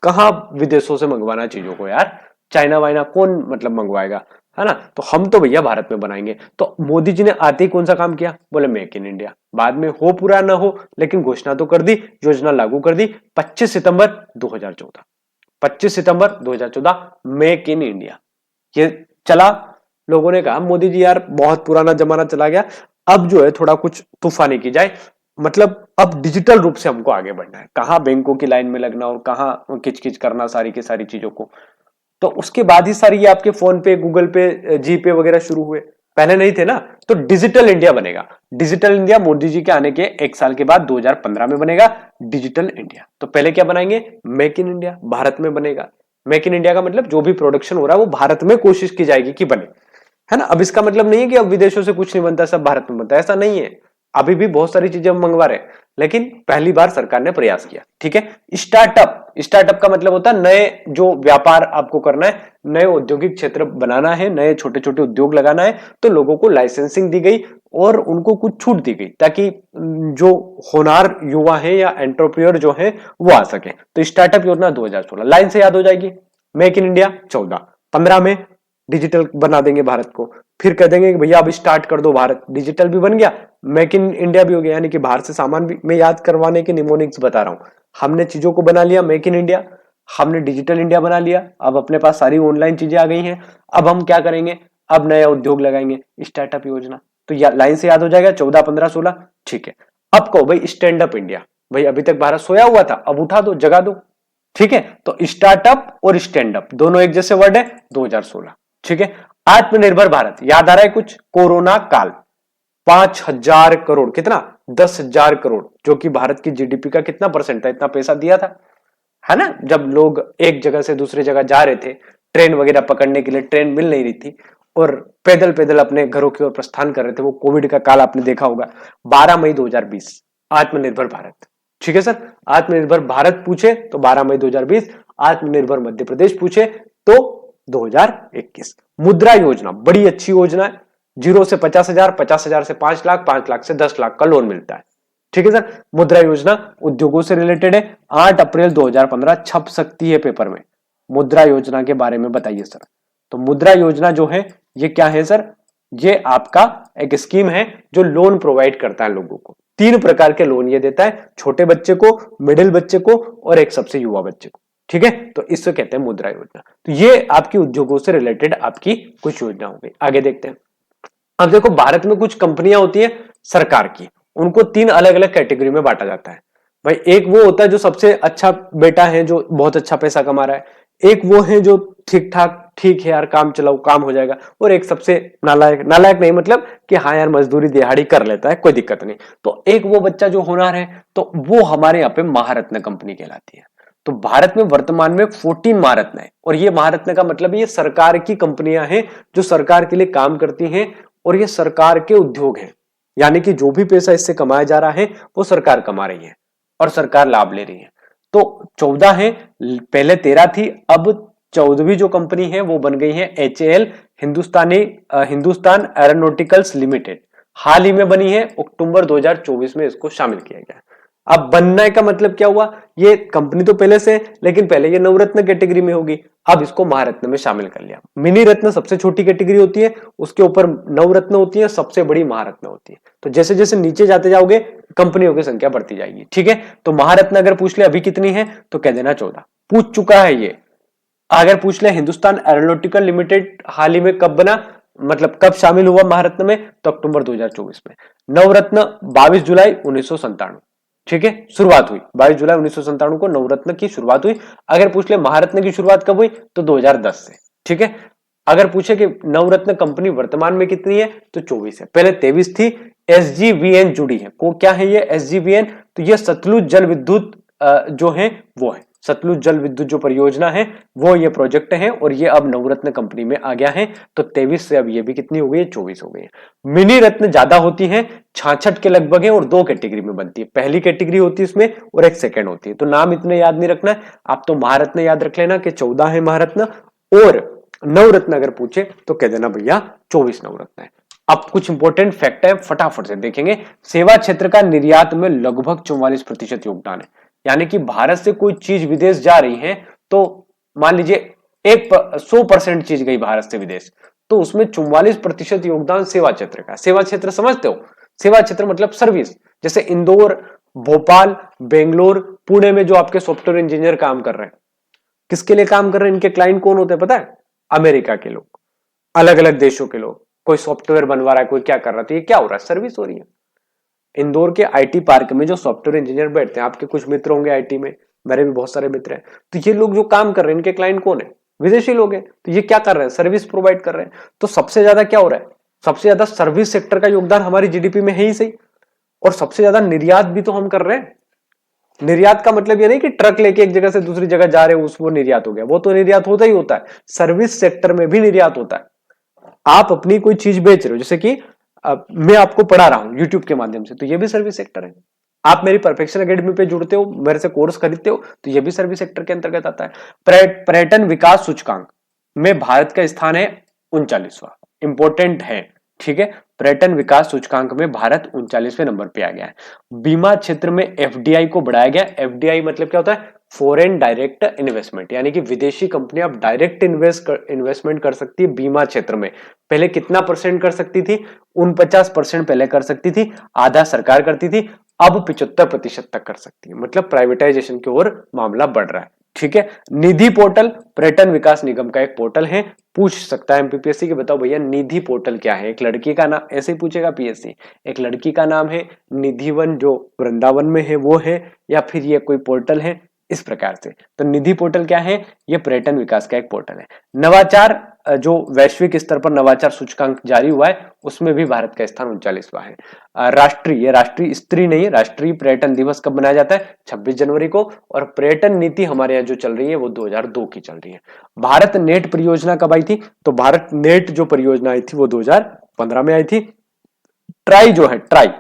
कहाँ विदेशों से मंगवाना चीजों को यार, चाइना वाइना कौन मतलब मंगवाएगा, है ना, तो हम तो भैया भारत में बनाएंगे। तो मोदी जी ने आते ही कौन सा काम किया, बोले मेक इन इंडिया। बाद में हो पूरा ना हो लेकिन घोषणा तो कर दी, योजना लागू कर दी 25 सितंबर 2014। 25 सितंबर 2014 मेक इन इंडिया ये चला। लोगों ने कहा मोदी जी यार बहुत पुराना जमाना चला गया, अब जो है थोड़ा कुछ तूफानी की जाए, मतलब अब डिजिटल रूप से हमको आगे बढ़ना है, कहाँ बैंकों की लाइन में लगना और कहाँ किचकिच करना सारी की सारी चीजों को। तो उसके बाद ही सारी ये आपके फोन पे, गूगल पे, जीपे वगैरह शुरू हुए, पहले नहीं थे ना। तो डिजिटल इंडिया बनेगा। डिजिटल इंडिया मोदी जी के आने के एक साल के बाद 2015 में बनेगा डिजिटल इंडिया। तो पहले क्या बनाएंगे, मेक इन इंडिया, भारत में बनेगा। मेक इन इंडिया का मतलब जो भी प्रोडक्शन हो रहा है वो भारत में कोशिश की जाएगी कि बने, है ना। अब इसका मतलब नहीं है कि अब विदेशों से कुछ नहीं बनता, सब भारत में बनता है, ऐसा नहीं है। अभी भी बहुत सारी चीजें हम मंगवा रहे हैं, लेकिन पहली बार सरकार ने प्रयास किया, ठीक है। स्टार्टअप, स्टार्टअप का मतलब होता है नए जो व्यापार आपको करना है, नए औद्योगिक क्षेत्र बनाना है, नए छोटे छोटे उद्योग लगाना है, तो लोगों को लाइसेंसिंग दी गई और उनको कुछ छूट दी गई ताकि जो होनहार युवा है या एंटरप्रेन्योर जो है वो आ सके। तो स्टार्टअप योजना 2016 लाइन से याद हो जाएगी। मेक इन इंडिया 14, 15 में डिजिटल बना देंगे भारत को, फिर कह देंगे कि भैया अब स्टार्ट कर दो, भारत डिजिटल भी बन गया, मेक इन इंडिया भी हो गया, यानी कि बाहर से सामान भी। मैं याद करवाने के निमोनिक्स बता रहा हूं। हमने चीजों को बना लिया मेक इन इंडिया, हमने डिजिटल इंडिया बना लिया, अब अपने पास सारी ऑनलाइन चीजें आ गई हैं। अब हम क्या करेंगे, अब नया उद्योग लगाएंगे, स्टार्टअप योजना। तो लाइन से याद हो जाएगा 14, 15, 16, ठीक है। अब कहो भाई स्टैंड अप इंडिया, भाई अभी तक भारत सोया हुआ था, अब उठा दो, जगा दो, ठीक है। तो स्टार्टअप और स्टैंड अप दोनों एक जैसे वर्ड है, 2016, ठीक है। आत्मनिर्भर भारत याद आ रहा है कुछ, कोरोना काल 5,000 करोड़, कितना, 10,000 करोड़, जो कि भारत की जीडीपी का कितना परसेंट था, इतना पैसा दिया था, है ना। जब लोग एक जगह से दूसरी जगह जा रहे थे, ट्रेन वगैरह पकड़ने के लिए ट्रेन मिल नहीं रही थी और पैदल पैदल अपने घरों की ओर प्रस्थान कर रहे थे, वो कोविड का काल आपने देखा होगा। 12 मई 2020 आत्मनिर्भर भारत, ठीक है सर। आत्मनिर्भर भारत पूछे तो 12 मई 2020, आत्मनिर्भर मध्य प्रदेश पूछे तो 2021। मुद्रा योजना बड़ी अच्छी योजना है, 0 से 50,000, 50,000 से 5 लाख, 5 लाख से 10 लाख का लोन मिलता है, ठीक है सर। मुद्रा योजना उद्योगों से रिलेटेड है, 8 अप्रैल 2015 छप सकती है पेपर में। मुद्रा योजना के बारे में बताइए सर। तो मुद्रा योजना जो है ये क्या है सर, ये आपका एक स्कीम है जो लोन प्रोवाइड करता है लोगों को। 3 प्रकार के लोन ये देता है, छोटे बच्चे को, मिडिल बच्चे को और एक सबसे युवा बच्चे को, ठीक है। तो इससे कहते हैं मुद्रा योजना। तो ये आपकी उद्योगों से रिलेटेड आपकी कुछ योजना हो गई। आगे देखते हैं। अब देखो भारत में कुछ कंपनियां होती है सरकार की, उनको 3 अलग अलग कैटेगरी में बांटा जाता है। भाई एक वो होता है जो सबसे अच्छा बेटा है, जो बहुत अच्छा पैसा कमा रहा है, एक वो है जो ठीक ठाक, ठीक है यार काम चलाओ काम हो जाएगा, और एक सबसे नालायक, नालायक नहीं मतलब कि हाँ यार मजदूरी दिहाड़ी कर लेता है कोई दिक्कत नहीं। तो एक वो बच्चा जो होनहार है, तो वो हमारे यहाँ पे महारत्न कंपनी कहलाती है। तो भारत में वर्तमान में 14 महारत्न है, और ये महारत्न का मतलब ये सरकार की कंपनियां हैं जो सरकार के लिए काम करती हैं, और ये सरकार के उद्योग हैं, यानी कि जो भी पैसा इससे कमाया जा रहा है वो सरकार कमा रही है और सरकार लाभ ले रही है। तो 14 है, पहले 13 थी, अब 14वीं जो कंपनी है वो बन गई है HAL, हिंदुस्तान एरोनॉटिकल्स लिमिटेड। हाल ही में बनी है, अक्टूबर 2024 में इसको शामिल किया गया। अब बनने का मतलब क्या हुआ, ये कंपनी तो पहले से, लेकिन पहले ये नवरत्न कैटेगरी में होगी, अब इसको महारत्न में शामिल कर लिया। मिनी रत्न सबसे छोटी कैटेगरी होती है, उसके ऊपर नवरत्न होती है, सबसे बड़ी महारत्न होती है। तो जैसे जैसे नीचे जाते जाओगे कंपनियों की संख्या बढ़ती जाएगी, ठीक है। तो महारत्न अगर पूछ ले अभी कितनी है तो कह देना 14, पूछ चुका है ये। अगर पूछ ले हिंदुस्तान एरोनॉटिकल लिमिटेड हाल ही में कब बना, मतलब कब शामिल हुआ महारत्न में, तो अक्टूबर 2024 में। नवरत्न 22 जुलाई 1997, ठीक है, शुरुआत हुई 22 जुलाई 1997 को नवरत्न की शुरुआत हुई। अगर पूछ ले महारत्न की शुरुआत कब हुई तो 2010 से, ठीक है। अगर पूछे कि नवरत्न कंपनी वर्तमान में कितनी है तो 24 है, पहले 23 थी। SGVN जुड़ी है, को क्या है ये SGVN, तो ये सतलुज जल विद्युत जो है वो है, सतलुज जल विद्युत जो परियोजना है वो ये प्रोजेक्ट है और ये अब नवरत्न कंपनी में आ गया है। तो 23 से अब ये भी कितनी हो गई है, 24 हो गई है। मिनी रत्न ज्यादा होती है, 66 के लगभग है और 2 कैटेगरी में बनती है। पहली कैटेगरी होती है इसमें और एक सेकंड होती है। तो नाम इतने याद नहीं रखना है, आप तो महारत्न याद रख लेना कि 14 है महारत्न, और नवरत्न अगर पूछे तो कह देना भैया 24 नवरत्न है। अब कुछ इंपॉर्टेंट फैक्ट है, फटाफट से देखेंगे। सेवा क्षेत्र का निर्यात में लगभग 44% योगदान है। यानी कि भारत से कोई चीज विदेश जा रही है तो मान लीजिए 100% चीज गई भारत से विदेश, तो उसमें 44% योगदान सेवा क्षेत्र का। सेवा क्षेत्र समझते हो, सेवा क्षेत्र मतलब सर्विस। जैसे इंदौर, भोपाल, बेंगलोर, पुणे में जो आपके सॉफ्टवेयर इंजीनियर काम कर रहे हैं, किसके लिए काम कर रहे हैं, इनके क्लाइंट कौन होते हैं पता है? अमेरिका के लोग, अलग अलग देशों के लोग। कोई सॉफ्टवेयर बनवा रहा है, कोई क्या कर रहा है, तो ये क्या हो रहा है, सर्विस हो रही है। इंदौर के आईटी पार्क में जो सॉफ्टवेयर इंजीनियर बैठते हैं, आपके कुछ मित्र होंगे आईटी में, मेरे भी बहुत सारे मित्र हैं, तो ये लोग जो काम कर रहे हैं इनके क्लाइंट कौन है, विदेशी लोग हैं। तो ये क्या कर रहे हैं, सर्विस प्रोवाइड कर रहे हैं। तो सबसे ज्यादा क्या हो रहा है, सबसे ज्यादा सर्विस सेक्टर का योगदान हमारी जीडीपी में है ही सही, और सबसे ज्यादा निर्यात भी तो हम कर रहे हैं। निर्यात का मतलब ये नहीं कि ट्रक लेके एक जगह से दूसरी जगह जा रहे हो वो निर्यात हो गया, वो तो निर्यात होता ही होता है। सर्विस सेक्टर में भी निर्यात होता है। आप अपनी कोई चीज बेच रहे हो, जैसे कि मैं आपको पढ़ा रहा हूं यूट्यूब के माध्यम से, तो ये भी सर्विस सेक्टर है। आप मेरी परफेक्शन एकेडमी पे जुड़ते हो, मेरे से कोर्स खरीदते हो, तो ये भी सर्विस सेक्टर के अंतर्गत आता है। पर्यटन विकास सूचकांक में भारत का स्थान है 39वां, इंपॉर्टेंट है, ठीक है। पर्यटन विकास सूचकांक में भारत 39वें नंबर पे आ गया है। बीमा क्षेत्र में एफडीआई को बढ़ाया गया। एफडीआई मतलब क्या होता है, फॉरेन डायरेक्ट इन्वेस्टमेंट, यानी कि विदेशी कंपनियां अब डायरेक्ट इन्वेस्टमेंट कर सकती है बीमा क्षेत्र में। पहले कितना परसेंट कर सकती थी, 49% पहले कर सकती थी, आधा सरकार करती थी, अब 75% तक कर सकती है। मतलब प्राइवेटाइजेशन की ओर मामला बढ़ रहा है, ठीक है। निधि पोर्टल पर्यटन विकास निगम का एक पोर्टल है। पूछ सकता है एमपीपीएससी कि बताओ भैया निधि पोर्टल क्या है। एक लड़की का नाम, ऐसे ही पूछेगा पीएससी, एक लड़की का नाम है निधिवन जो वृंदावन में है वो है, या फिर ये कोई पोर्टल है, इस प्रकार से। तो निधि पोर्टल क्या है, ये पर्यटन विकास का एक पोर्टल है। नवाचार, जो वैश्विक स्तर पर नवाचार सूचकांक जारी हुआ है उसमें भी भारत का स्थान 39वां है। राष्ट्रीय, राष्ट्रीय स्त्री नहीं है, राष्ट्रीय पर्यटन दिवस कब मनाया जाता है, 26 जनवरी को। और पर्यटन नीति हमारे यहाँ जो चल रही है वो 2002 की चल रही है। भारत नेट परियोजना कब आई थी, तो भारत नेट जो परियोजना आई थी वो 2015 में आई थी। ट्राई जो है, try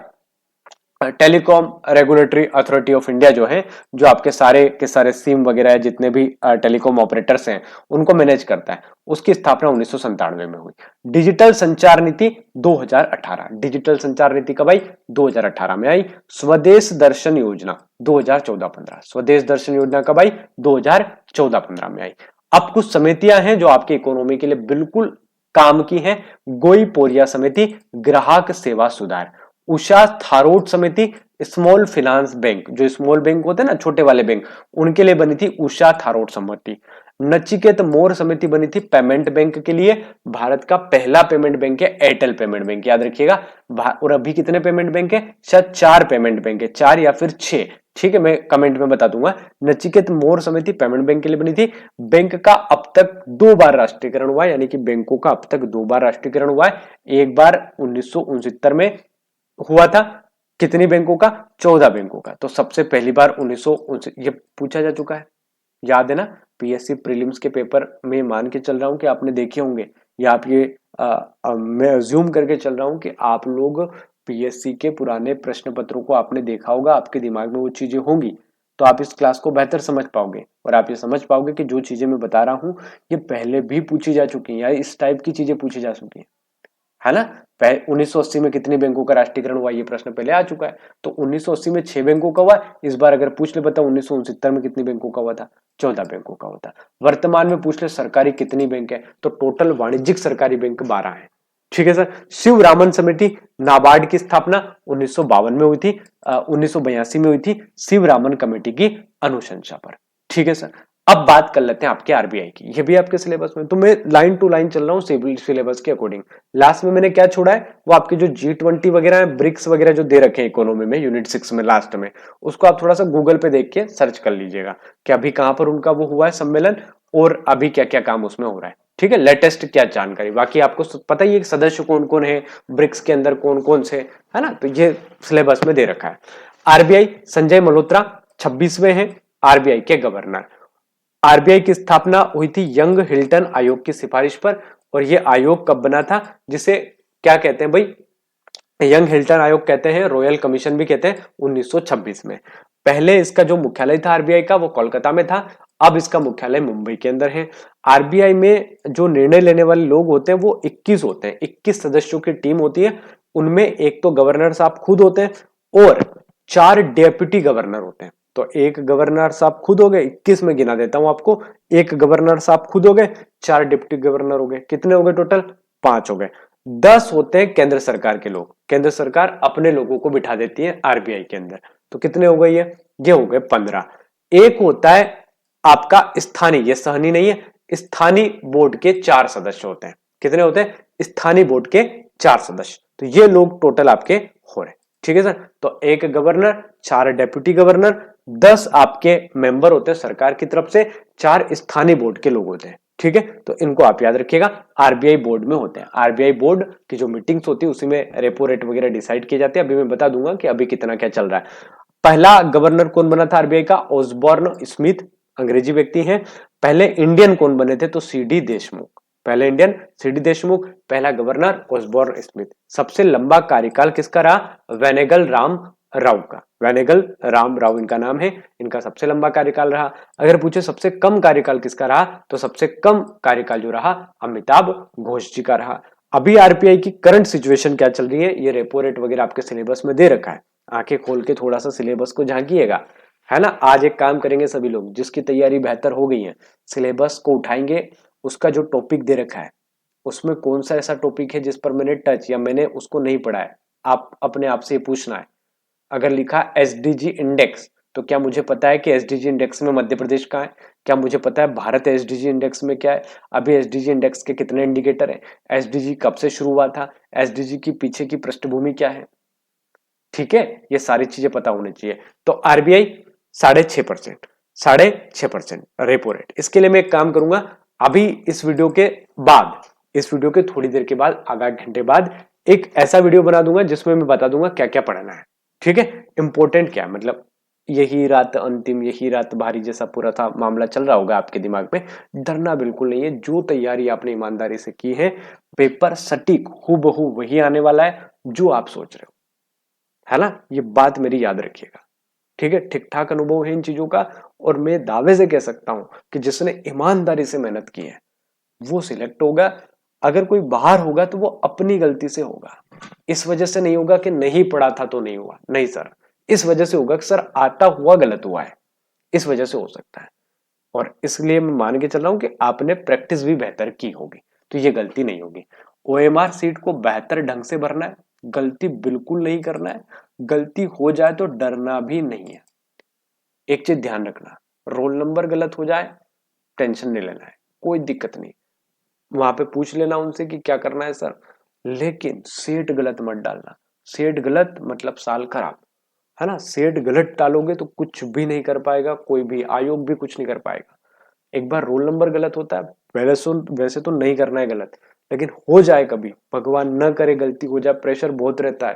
telecom regulatory authority of India जो है, जो आपके सारे के सारे सिम वगैरह है, जितने भी टेलीकॉम ऑपरेटर्स हैं उनको मैनेज करता है, उसकी स्थापना 1997 में हुई। डिजिटल संचार नीति 2018, डिजिटल संचार नीति कब आई, 2018 में आई। स्वदेश दर्शन योजना 2014-15, स्वदेश दर्शन योजना कब आई, 2014-15 में आई। अब कुछ समितियां हैं जो आपकी इकोनॉमी के लिए बिल्कुल काम की हैं। गोई पोरिया समिति ग्राहक सेवा सुधार, उषा थारोट समिति स्मॉल फाइनेंस बैंक, जो स्मॉल बैंक होते हैं ना छोटे वाले बैंक, उनके लिए बनी थी उषा थारोट समिति। नचिकेत मोर समिति बनी थी पेमेंट बैंक के लिए। भारत का पहला पेमेंट बैंक है एयरटेल पेमेंट बैंक, याद रखिएगा। और अभी कितने पेमेंट बैंक है, शायद 4 पेमेंट बैंक है, 4 या फिर 6, ठीक है, मैं कमेंट में बता दूंगा। नचिकेत मोर समिति पेमेंट बैंक के लिए बनी थी। बैंक का अब तक 2 बार राष्ट्रीयकरण हुआ है, यानी कि बैंकों का अब तक 2 बार राष्ट्रीयकरण हुआ है। एक बार 1969 में हुआ था, कितनी बैंकों का, 14 बैंकों का। तो सबसे पहली बार 1969, ये पूछा जा चुका है, याद है ना। पीएससी प्रीलिम्स के पेपर में मान के चल रहा हूं कि आपने देखे होंगे, या आप ये मैं अज्यूम करके चल रहा हूं कि आप लोग पीएससी के पुराने प्रश्न पत्रों को आपने देखा होगा, आपके दिमाग में वो चीजें होंगी, तो आप इस क्लास को बेहतर समझ पाओगे और आप ये समझ पाओगे कि जो चीजें मैं बता रहा हूं ये पहले भी पूछी जा चुकी हैं, या इस टाइप की चीजें पूछी जा चुकी हैं, है ना। 1980 में कितनी बैंकों का राष्ट्रीयकरण हुआ, ये प्रश्न पहले आ चुका है। तो 1980 में 6 बैंकों का हुआ, इस बार अगर पूछ ले बताओ 1969 में कितनी बैंकों का हुआ था, 14 बैंकों का होता। वर्तमान में पूछ ले सरकारी कितनी बैंक है, तो टोटल वाणिज्यिक सरकारी बैंक 12 है, ठीक है सर। शिव रामन समिति, नाबार्ड की स्थापना 1952 में हुई थी, 1982 में हुई थी, शिव रामन कमेटी की अनुशंसा पर, ठीक है सर। अब बात कर लेते हैं आपके आरबीआई की, ये भी आपके सिलेबस में, तो मैं लाइन टू लाइन चल रहा हूँ सिलेबस के अकॉर्डिंग। लास्ट में मैंने क्या छोड़ा है, वो आपके जो G20 वगैरह है, ब्रिक्स वगैरह जो दे रखे हैं इकोनॉमी में यूनिट 6 में लास्ट में, उसको आप थोड़ा सा गूगल पे देख के सर्च कर लीजिएगा कि अभी कहां पर उनका वो हुआ है सम्मेलन, और अभी क्या क्या काम उसमें हो रहा है, ठीक है, लेटेस्ट क्या जानकारी। बाकी आपको पता ही है सदस्य कौन कौन है, ब्रिक्स के अंदर कौन कौन से, है ना, तो ये सिलेबस में दे रखा है। आरबीआई, संजय मल्होत्रा 26वें हैं आरबीआई के गवर्नर। आरबीआई की स्थापना हुई थी यंग हिल्टन आयोग की सिफारिश पर, और यह आयोग कब बना था, जिसे क्या कहते हैं भाई, यंग हिल्टन आयोग कहते हैं, रॉयल कमीशन भी कहते हैं, 1926 में। पहले इसका जो मुख्यालय था आरबीआई का वो कोलकाता में था, अब इसका मुख्यालय मुंबई के अंदर है। आरबीआई में जो निर्णय लेने वाले लोग होते हैं वो 21 होते हैं, 21 सदस्यों की टीम होती है। उनमें एक तो गवर्नर साहब खुद होते हैं और 4 डेप्यूटी गवर्नर होते हैं। तो एक गवर्नर साहब खुद हो गए, 21 में गिना देता हूं आपको, एक गवर्नर साहब खुद हो गए, 4 डिप्टी गवर्नर हो गए, कितने हो गए टोटल, 5 हो गए। 10 होते हैं केंद्र सरकार के लोग, केंद्र सरकार अपने लोगों को बिठा देती है आरबीआई के अंदर। तो कितने हो गए ये हो गए 15। एक होता है आपका स्थानीय, ये सहनी नहीं है, स्थानीय बोर्ड के 4 सदस्य होते हैं। कितने होते हैं, स्थानीय बोर्ड के 4 सदस्य। तो ये लोग टोटल आपके हो रहे, ठीक है सर। तो एक गवर्नर, 4 डेप्यूटी गवर्नर, 10 आपके मेंबर होते हैं सरकार की तरफ से, 4 स्थानीय बोर्ड के लोग होते हैं, ठीक है। तो इनको आप याद रखिएगा, आरबीआई बोर्ड में होते हैं। आरबीआई बोर्ड की जो मीटिंग्स होती है उसी में रेपो रेट वगैरह डिसाइड किए जाते हैं। अभी मैं बता दूंगा कि अभी कितना क्या चल रहा है। पहला गवर्नर कौन बना था आरबीआई का, ऑसबॉर्न स्मिथ, अंग्रेजी व्यक्ति हैं। पहले इंडियन कौन बने थे, तो सीडी देशमुख, पहले इंडियन सीडी देशमुख, पहला गवर्नर ऑसबॉर्न स्मिथ। सबसे लंबा कार्यकाल किसका रहा, वेनेगल राम राव का, वेनेगल राम राव इनका नाम है, इनका सबसे लंबा कार्यकाल रहा। अगर पूछे सबसे कम कार्यकाल किसका रहा, तो सबसे कम कार्यकाल जो रहा अमिताभ घोष जी का रहा। अभी आरबीआई की करंट सिचुएशन क्या चल रही है, ये रेपो रेट वगैरह आपके सिलेबस में दे रखा है, आंखें खोल के थोड़ा सा सिलेबस को झांकिएगा, है ना। आज एक काम करेंगे सभी लोग, जिसकी तैयारी बेहतर हो गई है, सिलेबस को उठाएंगे, उसका जो टॉपिक दे रखा है उसमें कौन सा ऐसा टॉपिक है जिस पर मैंने टच या मैंने उसको नहीं पढ़ा है, आप अपने आप से पूछना है। अगर लिखा एसडीजी इंडेक्स, तो क्या मुझे पता है कि एसडीजी इंडेक्स में मध्य प्रदेश कहाँ है, क्या मुझे पता है भारत एसडीजी इंडेक्स में क्या है, अभी एसडीजी इंडेक्स के कितने इंडिकेटर है, एसडीजी कब से शुरू हुआ था, एसडीजी की पीछे की पृष्ठभूमि क्या है, ठीक है, ये सारी चीजें पता होनी चाहिए। तो आरबीआई 6.5%, 6.5% रेपो रेट। इसके लिए मैं एक काम करूंगा, अभी इस वीडियो के बाद, इस वीडियो के थोड़ी देर के बाद, आधा घंटे बाद एक ऐसा वीडियो बना दूंगा जिसमें मैं बता दूंगा क्या क्या पढ़ना है, ठीक है। इंपॉर्टेंट क्या, मतलब यही रात अंतिम, यही रात भारी जैसा पूरा था मामला चल रहा होगा आपके दिमाग में। डरना बिल्कुल नहीं है, जो तैयारी आपने ईमानदारी से की है, पेपर सटीक हूबहू वही आने वाला है जो आप सोच रहे हो, है ना। ये बात मेरी याद रखिएगा, ठीक है। ठीक ठाक अनुभव है इन चीजों का, और मैं दावे से कह सकता हूं कि जिसने ईमानदारी से मेहनत की है वो सिलेक्ट होगा। अगर कोई बाहर होगा तो वो अपनी गलती से होगा, इस वजह से नहीं होगा कि नहीं पढ़ा था तो नहीं हुआ, नहीं सर, इस वजह से होगा कि सर आता हुआ गलत हुआ है, इस वजह से हो सकता है। और इसलिए मैं मान के चल रहा हूं कि आपने प्रैक्टिस भी बेहतर की होगी, तो ये गलती नहीं होगी। ओएमआर सीट को बेहतर ढंग से भरना है, गलती बिल्कुल नहीं करना है, गलती हो जाए तो डरना भी नहीं है। एक चीज ध्यान रखना, रोल नंबर गलत हो जाए टेंशन नहीं लेना है, कोई दिक्कत नहीं, वहां पे पूछ लेना उनसे कि क्या करना है सर, लेकिन सेट गलत मत डालना। सेट गलत मतलब साल खराब, है ना। सेट गलत डालोगे तो कुछ भी नहीं कर पाएगा, कोई भी आयोग भी कुछ नहीं कर पाएगा। एक बार रोल नंबर गलत होता है, वैसे तो नहीं करना है गलत, लेकिन हो जाए कभी, भगवान न करे गलती हो जाए, प्रेशर बहुत रहता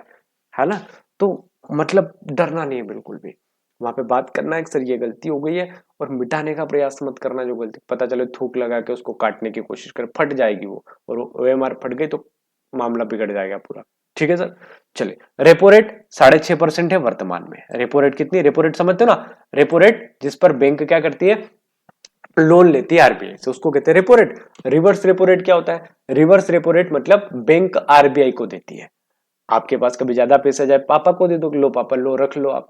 है ना। तो मतलब डरना नहीं है बिल्कुल भी, वहां पे बात करना है कि सर ये गलती हो गई है, और मिटाने का प्रयास मत करना जो गलती, पता चले थूक लगा के उसको काटने की कोशिश कर, फट जाएगी वो, और ओएमआर फट गई तो मामला बिगड़ जाएगा पूरा, ठीक है सर। चलिए, रेपो रेट 6.5% है वर्तमान में। रेपो रेट कितनी, रेपो रेट समझते हो ना, रेपो रेट जिस पर बैंक क्या करती है, लोन लेती है आरबीआई से, उसको कहते हैं repo rate. Reverse repo rate क्या होता है, रिवर्स रेपो रेट मतलब बैंक आरबीआई को देती है। आपके पास कभी ज्यादा पैसा जाए, पापा को दे दो, लो पापा लो रख लो आप,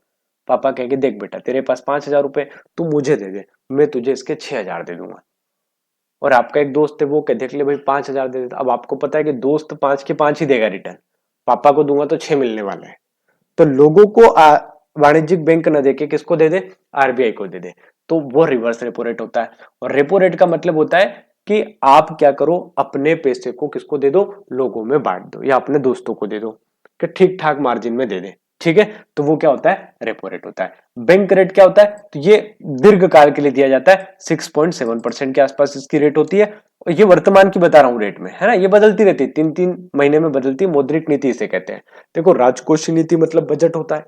पापा कहेंगे देख बेटा तेरे पास 5,000 रुपए, तू मुझे दे दे, मैं तुझे इसके 6,000 दे दूंगा। और आपका एक दोस्त है वो कह देख ले भाई 5,000 दे देता, अब आपको पता है कि दोस्त 5 के 5 ही देगा रिटर्न, पापा को दूंगा तो 6 मिलने वाले हैं। तो लोगों को वाणिज्यिक बैंक न देके किसको दे दे, आरबीआई को दे दे, तो वो रिवर्स रेपो रेट होता है। और रेपो रेट का मतलब होता है कि आप क्या करो, अपने पैसे को किसको दे दो, लोगों में बांट दो या अपने दोस्तों को दे दो कि ठीक ठाक मार्जिन में दे दे, ठीक है। तो वो क्या होता है, रेपो रेट होता है। बैंक रेट क्या होता है, तो ये दीर्घ काल के लिए दिया जाता है, 6.7% के आसपास इसकी रेट होती है। और ये वर्तमान की बता रहा हूं रेट में, है ना, ये बदलती रहती है, 3-3 महीने में बदलती है, मौद्रिक नीति इसे कहते हैं। देखो राजकोषीय नीति मतलब बजट होता है।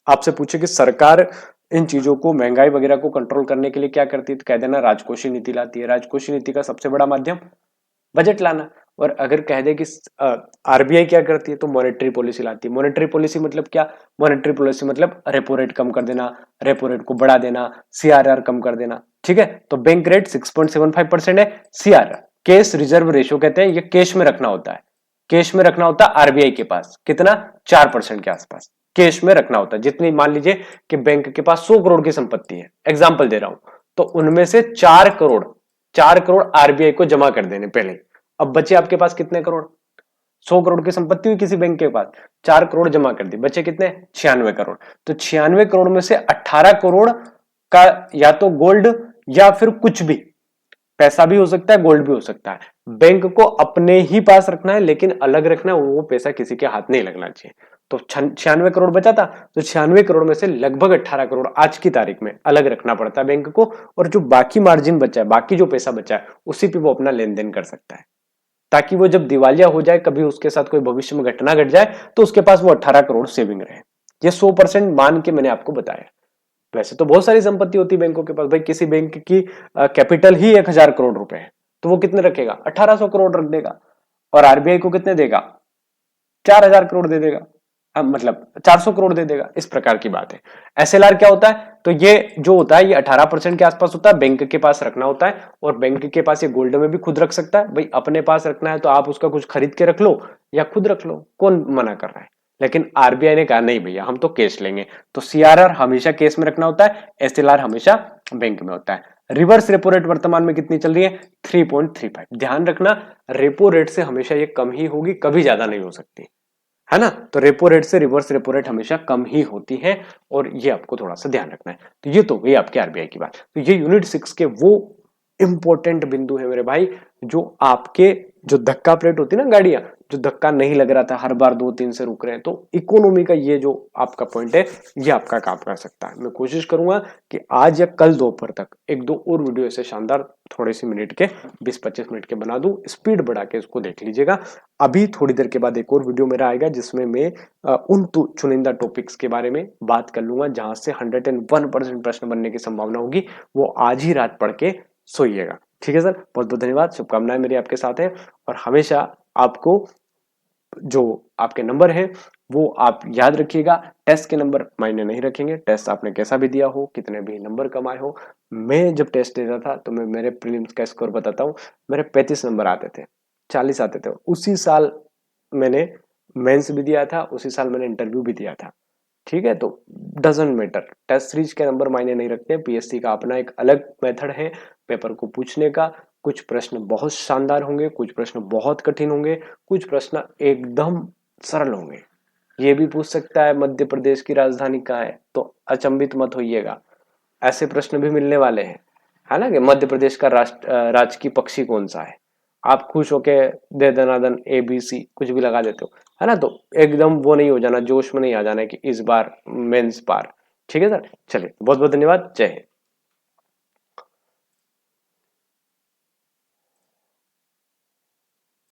आपसे पूछे कि सरकार इन चीजों को, महंगाई वगैरह को कंट्रोल करने के लिए क्या करती है, तो कह देना राजकोषीय नीति लाती है। राजकोषीय नीति का सबसे बड़ा माध्यम बजट लाना। और अगर कह दे कि आरबीआई क्या करती है, तो मॉनेटरी पॉलिसी लाती है। मॉनेटरी पॉलिसी मतलब क्या, मॉनेटरी पॉलिसी मतलब रेपो रेट कम कर देना, रेपो रेट को बढ़ा देना, सीआरआर कम कर देना। ठीक है, तो बैंक रेट 6.75% है, सीआरआर कैश रिजर्व रेशियो कहते हैं, ये कैश में रखना होता है। कैश में रखना होता है आरबीआई के पास कितना, 4% के आसपास कैश में रखना होता है। जितनी, मान लीजिए कि बैंक के पास 100 करोड़ की संपत्ति है, एग्जाम्पल दे रहा हूं, तो उनमें से 4 करोड़ आरबीआई को जमा कर देने पहले। अब बचे आपके पास कितने करोड़, 100 करोड़ की संपत्ति हुई किसी बैंक के पास, 4 करोड़ जमा कर दी, बचे कितने, 96 करोड़। तो 96 करोड़ में से 18 करोड़ का या तो गोल्ड या फिर कुछ भी, पैसा भी हो सकता है, गोल्ड भी हो सकता है, बैंक को अपने ही पास रखना है, लेकिन अलग रखना है, वो पैसा किसी के हाथ नहीं लगना चाहिए। तो 96 करोड़ बचा था, तो 96 करोड़ में से लगभग 18 करोड़ आज की तारीख में अलग रखना पड़ता है बैंक को, और जो बाकी मार्जिन बचा है, बाकी जो पैसा बचा है, उसी पे वो अपना लेन देन कर सकता है, ताकि वो जब दिवालिया हो जाए, कभी उसके साथ कोई भविष्य में घटना घट जाए, तो उसके पास वो 18 करोड़ सेविंग रहे। ये 100% मान के मैंने आपको बताया। वैसे तो बहुत सारी संपत्ति होती है बैंकों के पास, भाई किसी बैंक की कैपिटल ही 1000 करोड़ रुपए है, तो वो कितने रखेगा, 1800 करोड़ रख देगा, और आरबीआई को कितने देगा, 4000 करोड़ दे देगा, मतलब 400 करोड़ दे देगा। इस प्रकार की बात है। एसएलआर क्या होता है, तो ये जो होता है, ये 18% के आसपास होता है, बैंक के पास रखना होता है, और बैंक के पास ये गोल्ड में भी खुद रख सकता है। भाई अपने पास रखना है तो आप उसका कुछ खरीद के रख लो या खुद रख लो, कौन मना कर रहा है। लेकिन आरबीआई ने कहा नहीं भैया, हम तो कैश लेंगे, तो सीआरआर हमेशा कैश में रखना होता है, एसएलआर हमेशा बैंक में होता है। रिवर्स रेपो रेट वर्तमान में कितनी चल रही है, 3.35। ध्यान रखना, रेपो रेट से हमेशा ये कम ही होगी, कभी ज्यादा नहीं हो सकती, है ना। तो रेपो रेट से रिवर्स रेपो रेट हमेशा कम ही होती है, और ये आपको थोड़ा सा ध्यान रखना है। तो ये तो गई आपके आरबीआई की बात। तो ये यूनिट 6 के वो इंपॉर्टेंट बिंदु है मेरे भाई, जो आपके, जो धक्का प्लेट होती है ना गाड़ियां, जो धक्का नहीं लग रहा था, हर बार 2-3 से रुक रहे हैं, तो इकोनॉमी का ये जो आपका पॉइंट है, ये आपका काम कर सकता है। मैं कोशिश करूंगा कि आज या कल दोपहर तक 1-2 और वीडियो ऐसे शानदार, थोड़े से मिनट के, 20-25 मिनट के बना दूं, स्पीड बढ़ा के इसको देख लीजिएगा। अभी थोड़ी देर के बाद एक और वीडियो मेरा आएगा, जिसमें मैं उन चुनिंदा टॉपिक्स के बारे में बात कर लूंगा, जहां से 101% प्रश्न बनने की संभावना होगी। वो आज ही रात पढ़ के सोइएगा। ठीक है सर, बहुत बहुत धन्यवाद, शुभकामनाएं मेरी आपके साथ है। और हमेशा आपको जो आपके नंबर है वो आप याद रखिएगा। टेस्ट के नंबर मायने नहीं रखेंगे, टेस्ट आपने कैसा भी दिया हो, कितने भी नंबर कमाए हो। मैं जब टेस्ट देता था तो मैं मेरे प्रीलिम्स का स्कोर बताता हूँ, मेरे 35 नंबर आते थे, 40 आते थे। उसी साल मैंने मेंस भी दिया था, उसी साल मैंने इंटरव्यू भी दिया था। ठीक है, तो डजंट मैटर, टेस्ट सीरीज के नंबर मायने नहीं रखते। पीएससी का अपना एक अलग मेथड है पेपर को पूछने का। कुछ प्रश्न बहुत शानदार होंगे, कुछ प्रश्न बहुत कठिन होंगे, कुछ प्रश्न एकदम सरल होंगे। ये भी पूछ सकता है मध्य प्रदेश की राजधानी कहाँ है, तो अचंभित मत होइएगा, ऐसे प्रश्न भी मिलने वाले हैं। हालांकि मध्य प्रदेश का राजकीय पक्षी कौन सा है, आप खुश होके दे दनादन ABC कुछ भी लगा देते हो, है ना। तो एकदम वो नहीं हो जाना, जोश में नहीं आ जाना कि इस बार मेंस पार। ठीक है सर, चलिए बहुत बहुत धन्यवाद, जय हिंद।